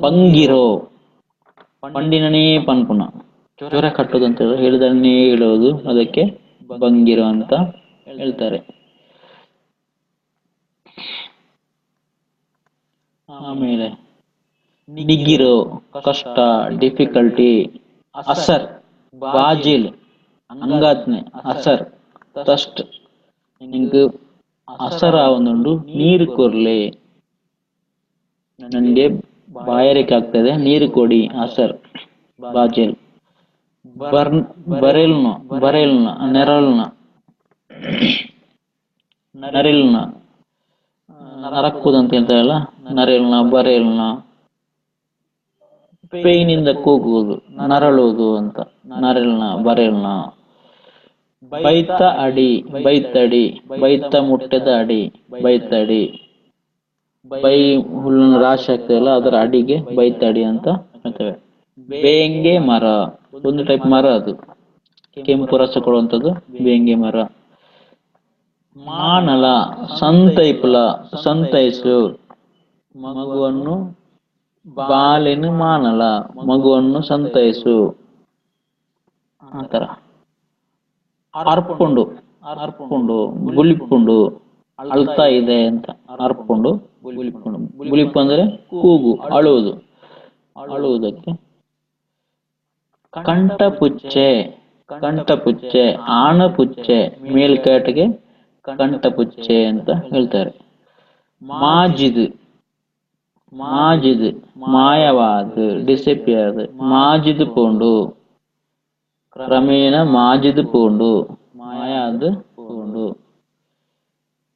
ಬಂಗಿರೋ, ಪಂಡಿನನೇ ಪನ್ಪುನ, ಜ್ವರ ಕಟ್ಟೋದು ಅಂತ ಹೇಳಿದನ್ನೇ ಹೇಳೋದು, ಅದಕ್ಕೆ ಬಂಗಿರೋ ಅಂತ ಹೇಳ್ತಾರೆ. ಆಮೇಲೆ ನಿಗಿರೋ ಕಷ್ಟ, ಡಿಫಿಕಲ್ಟಿ. ಅಸರ್ ಬಾಜಿಲ್ ಅಂಗಾತ್ನೆ ಅಸರ್ ತಸ್ಟ್ ನಿಂಗೆ ಅಸರ ಒಂದುಂಡು ನೀರು ಕೊರ್ಲೆ, ನನಗೆ ಬಾಯಾರಿಕೆ ಆಗ್ತದೆ ನೀರು ಕೊಡಿ, ಅಸರ್ ಬಾಜಿಲ್. ಬರೆಲ್ನ ಬರೆಲ್ನ ನೆರಳ್ನ ನರಿಲ್ನ ನರಕ್ಕುದು ಅಂತ ಹೇಳ್ತಾರಲ್ಲ, ನರಿಲ್ನ ಬರೆಲ್ನ. ಪೇಯ್ನಿಂದ ಕೂಗುವುದು ನರಳುವುದು ಅಂತ, ನರಿಲ್ನ ಬರೆಲ್ನ. ಬೈತ ಅಡಿ ಬೈತಡಿ, ಬೈತ ಮುಟ್ಟದ ಅಡಿ ಬೈತಡಿ. ಬೈ ಹುಲ್ಲಿನ ರಾಶಿ ಆಗ್ತದಲ್ಲ ಅದರ ಅಡಿಗೆ ಬೈತಡಿ ಅಂತ ಹೇಳ್ತೇವೆ. ಬೇಂಗೆ ಮರ ಒಂದು ಟೈಪ್ ಮರ, ಅದು ಕೆಂಪು ರಸ ಕೊಡುವಂಥದ್ದು ಬೇಂಗೆ ಮರ. ಮಾನಲ ಸಂತೈಪುಲ ಸಂತೈಸು, ಮಗುವನ್ನು ಬಾಲೆನು ಮಾನಲ ಮಗುವನ್ನು ಸಂತೈಸು ಆತರ. ಅರ್ಪುಂಡು ಅರ್ಪುಂಡು ಬುಲಿಪುಂಡು ಅಳ್ತಾ ಇದೆ ಅಂತ, ಅರ್ಪುಂಡು ಬುಲಿಪುಂಡು. ಬುಲಿಪು ಅಂದ್ರೆ ಕೂಗು, ಅಳುವುದು, ಅಳುವುದಕ್ಕೆ. ಕಂಠಪುಚ್ಚೆ ಕಂಠಪುಚ್ಚೆ, ಆಣಪುಚ್ಚೆ ಮೇಲ್ಕೇಟಗೆ ಕಂಠಪುಚ್ಚೆ ಅಂತ ಹೇಳ್ತಾರೆ. ಮಾಜಿದ್ ಮಾಜಿದ್ ಮಾಯವಾದ ಡಿಸಪಿಯರ್ಡ್, ಮಾಜಿದ್ ಪೋಂಡು ಕ್ರಮೇಣ ಮಾಜಿದ್ ಪೋಂಡು ಮಾಯಾದ ಪೋಂಡು.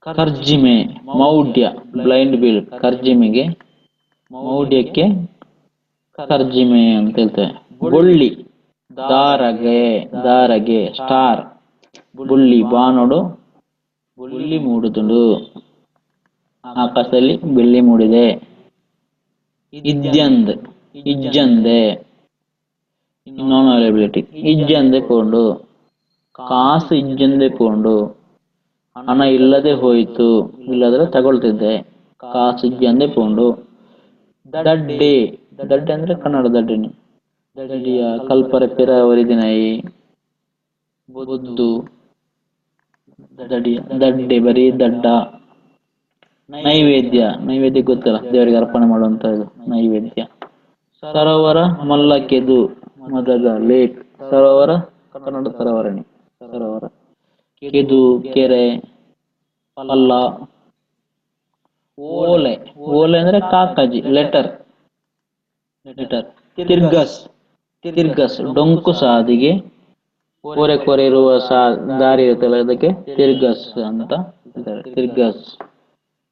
ಕರ್ಜಿಮೆ ಮೌಢ್ಯ ಬ್ಲೈಂಡ್ ಬಿಲ್, ಕರ್ಜಿಮೆಗೆ ಮೌಢ್ಯಕ್ಕೆ ಕರ್ಜಿಮೆ ಅಂತ ಹೇಳ್ತೇವೆ. ಬುಳ್ಳಿ ದಾರಗೆ ದಾರಗೆ ಸ್ಟಾರ್, ಬುಳ್ಳಿ ಬಾನೋಡು ಬುಳ್ಳಿ ಮೂಡುದುಂಡು, ಆಕಾಶದಲ್ಲಿ ಬೆಳ್ಳಿ ಮೂಡಿದೆ. ಇದ್ಯಂದ್ ಇಜ್ಜಂದೆ ನಾನ್ ಅವೈಲಬಿಲಿಟಿ, ಇಜ್ಜಂದೆ ಪೋಂಡು ಕಾಸು ಇಜ್ಜಂದೆ ಪೋಂಡು, ಹಣ ಇಲ್ಲದೆ ಹೋಯಿತು, ಇಲ್ಲದ್ರೆ ತಗೊಳ್ತಿದ್ದೆ, ಕಾಸು ಇಜ್ಜಂದೆ ಪೋಂಡು. ದಡ್ಡೆ ದಡ್ಡೆ ಅಂದ್ರೆ ಕನ್ನಡ ದಡ್ಡಿನಿ, ದಡಿಯ ಕಲ್ಪರ ಪಿರ ಒರಿದಿನಾಯಿ ಬುದ್ದು ದಡಿಯ ದಡ್ಡೆ ಬರೀ ದಡ್ಡ. ನೈವೇದ್ಯ ನೈವೇದ್ಯ ಗೊತ್ತಲ್ಲ, ದೇವರಿಗೆ ಅರ್ಪಣೆ ಮಾಡುವಂತದ್ದು ನೈವೇದ್ಯ. ಸರೋವರ ಮಲ್ಲಕೆದು ಮದಗ ಲೇಕ್, ಸರೋವರ ಕನ್ನಡ ಸರೋವರಣಿ ಸರೋವರ. ಕೆದು ಕೆರೆ ಪಲ್ಲ. ಓಲೆ ಓಲೆ ಅಂದ್ರೆ ಕಾಕಜಿ ಲೆಟರ್ ಲೆಟರ್. ತಿರ್ಗಸ್ ತಿರ್ಗಸ್ ಡೊಂಕು ಸಾದಿಗೆ, ಕೋರೆ ಕೋರೆ ಇರುವ ದಾರಿ ಇರುತ್ತಲ್ಲ ಅದಕ್ಕೆ ತಿರ್ಗಸ್ ಅಂತ ಹೇಳ್ತಾರೆ. ತಿರ್ಗಸ್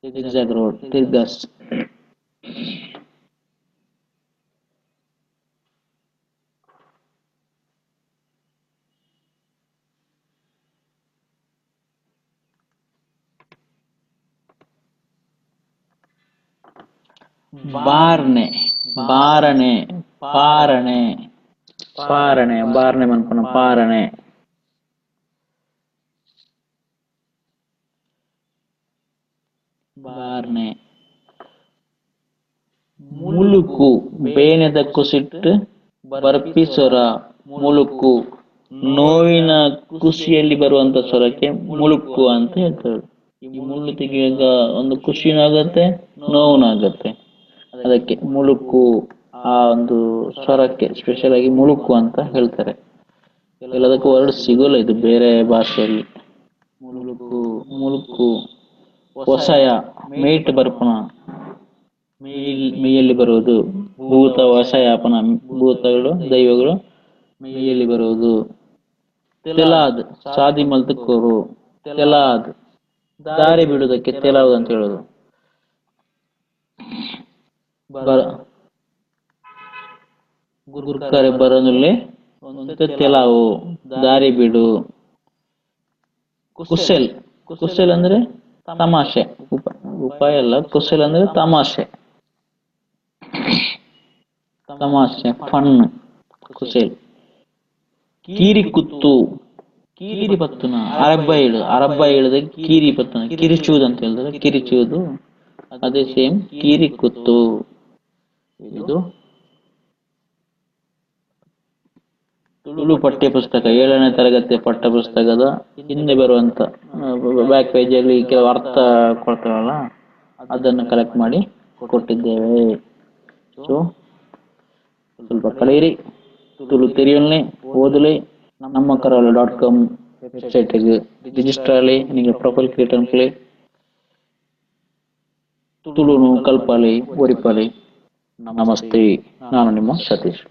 zigzag road, ತಿರ್ಗಸ್. ಬಾರ್ನೆ ಬಾರಣೆ ಪಾರಣೆ ಪಾರಣೆ ಬಾರ್ನೆ ಮನ್ಪನ ಪಾರಣೆ. ಬಾರ್ನೆ. ಮುಲುಕು ಬೇನೆದ ಕುಸಿಟ್ಟು ಬರ್ಪಿ ಸ್ವರ, ಮುಲುಕು ನೋವಿನ ಖುಷಿಯಲ್ಲಿ ಬರುವಂತ ಸ್ವರಕ್ಕೆ ಮುಲುಕು ಅಂತ ಹೇಳ್ತಾರೆ. ಈ ಮುಳ್ಳು ತೆಗೆಯುವಾಗ ಒಂದು ಖುಷಿನೂ ಆಗತ್ತೆ ನೋವುನೂ ಆಗತ್ತೆ, ಅದಕ್ಕೆ ಮುಲುಕು. ಆ ಒಂದು ಸ್ವರಕ್ಕೆ ಸ್ಪೆಷಲ್ ಆಗಿ ಮುಲುಕು ಅಂತ ಹೇಳ್ತಾರೆ. ಎಲ್ಲದಕ್ಕೂ ವರ್ಡ್ ಸಿಗೋಲ್ಲ ಇದು ಬೇರೆ ಭಾಷೆಯಲ್ಲಿ. ಮುಲುಕು ಮುಲುಕು. ಹೊಸಯ ಮೇಟ್ ಬರ್ಪಣ, ಮೇಯಲ್ಲಿ ಬರುವುದು. ಭೂತ ಹೊಸಯಾಪನ, ಭೂತಗಳು ದೈವಗಳು ಮೇಯಲ್ಲಿ ಬರುವುದು. ತೆಲಾದ್ ಸಾದಿ ಮಲ್ತಕೋರು, ತೆಲಾದ್ ದಾರಿ ಬಿಡುವುದಕ್ಕೆ ತೆಲಾವುದು ಅಂತ ಹೇಳೋದು. ಗುರ್ಕರೆ ಬರನುಲ್ಲೆ ಒಂದು ತೆಲಾವು ದಾರಿ ಬಿಡು. ಕುಸೆಲ್ ಕುಸೆಲ್ ಅಂದ್ರೆ ತಮಾಷೆ, ಉಪಾಯ ಅಲ್ಲ. ಕುಸೆಲ್ ಅಂದ್ರೆ ತಮಾಷೆ ತಮಾಷೆ ಫನ್ ಕುಸೆಲ್. ಕೀರಿ ಕುತ್ತು ಕೀರಿ ಪತ್ತನ, ಅರಬ್ಬ ಇಳು ಅರಬ್ಬ ಇಳದ ಕೀರಿ ಪತ್ತನ, ಕಿರಿಚುವುದು ಅಂತ ಹೇಳಿದ್ರೆ ಕಿರಿಚುವುದು, ಅದೇ ಸೇಮ್ ಕೀರಿ ಕುತ್ತು. ಇದು ತುಳು ಪಠ್ಯ ಪುಸ್ತಕ 7ನೇ ತರಗತಿಯ ಪಠ್ಯ ಪುಸ್ತಕದ ಹಿಂದೆ ಬರುವಂತ ಬ್ಯಾಕ್ ಪೇಜಲ್ಲಿ ಕೆಲವು ಅರ್ಥ ಕೊಡ್ತಾರಲ್ಲ, ಅದನ್ನು ಕಲೆಕ್ಟ್ ಮಾಡಿ ಕೊಟ್ಟಿದ್ದೇವೆ. ಸೊ ಸ್ವಲ್ಪ ಕಲಿಯಿರಿ, ತುಳು தெரியும்னே ஓதுலே. நம்ம கரவலை.com வெப்சைட்டுக்கு ರಿಜಿಸ್ಟರ್ ಆಗಲಿ, ನಿಮಗೆ ಪ್ರೊಫೈಲ್ ಕ್ರಿಯೇಟ್ ಅನ್ಕೊಳ್ಳಿ. ತುಳುನು ಕಲ್ಪಾಲಿ, ಓರಿಪಾಲಿ. ನಮಸ್ತೆ, ನಾನು ನಿಮ್ಮ ಸತೀಶ್.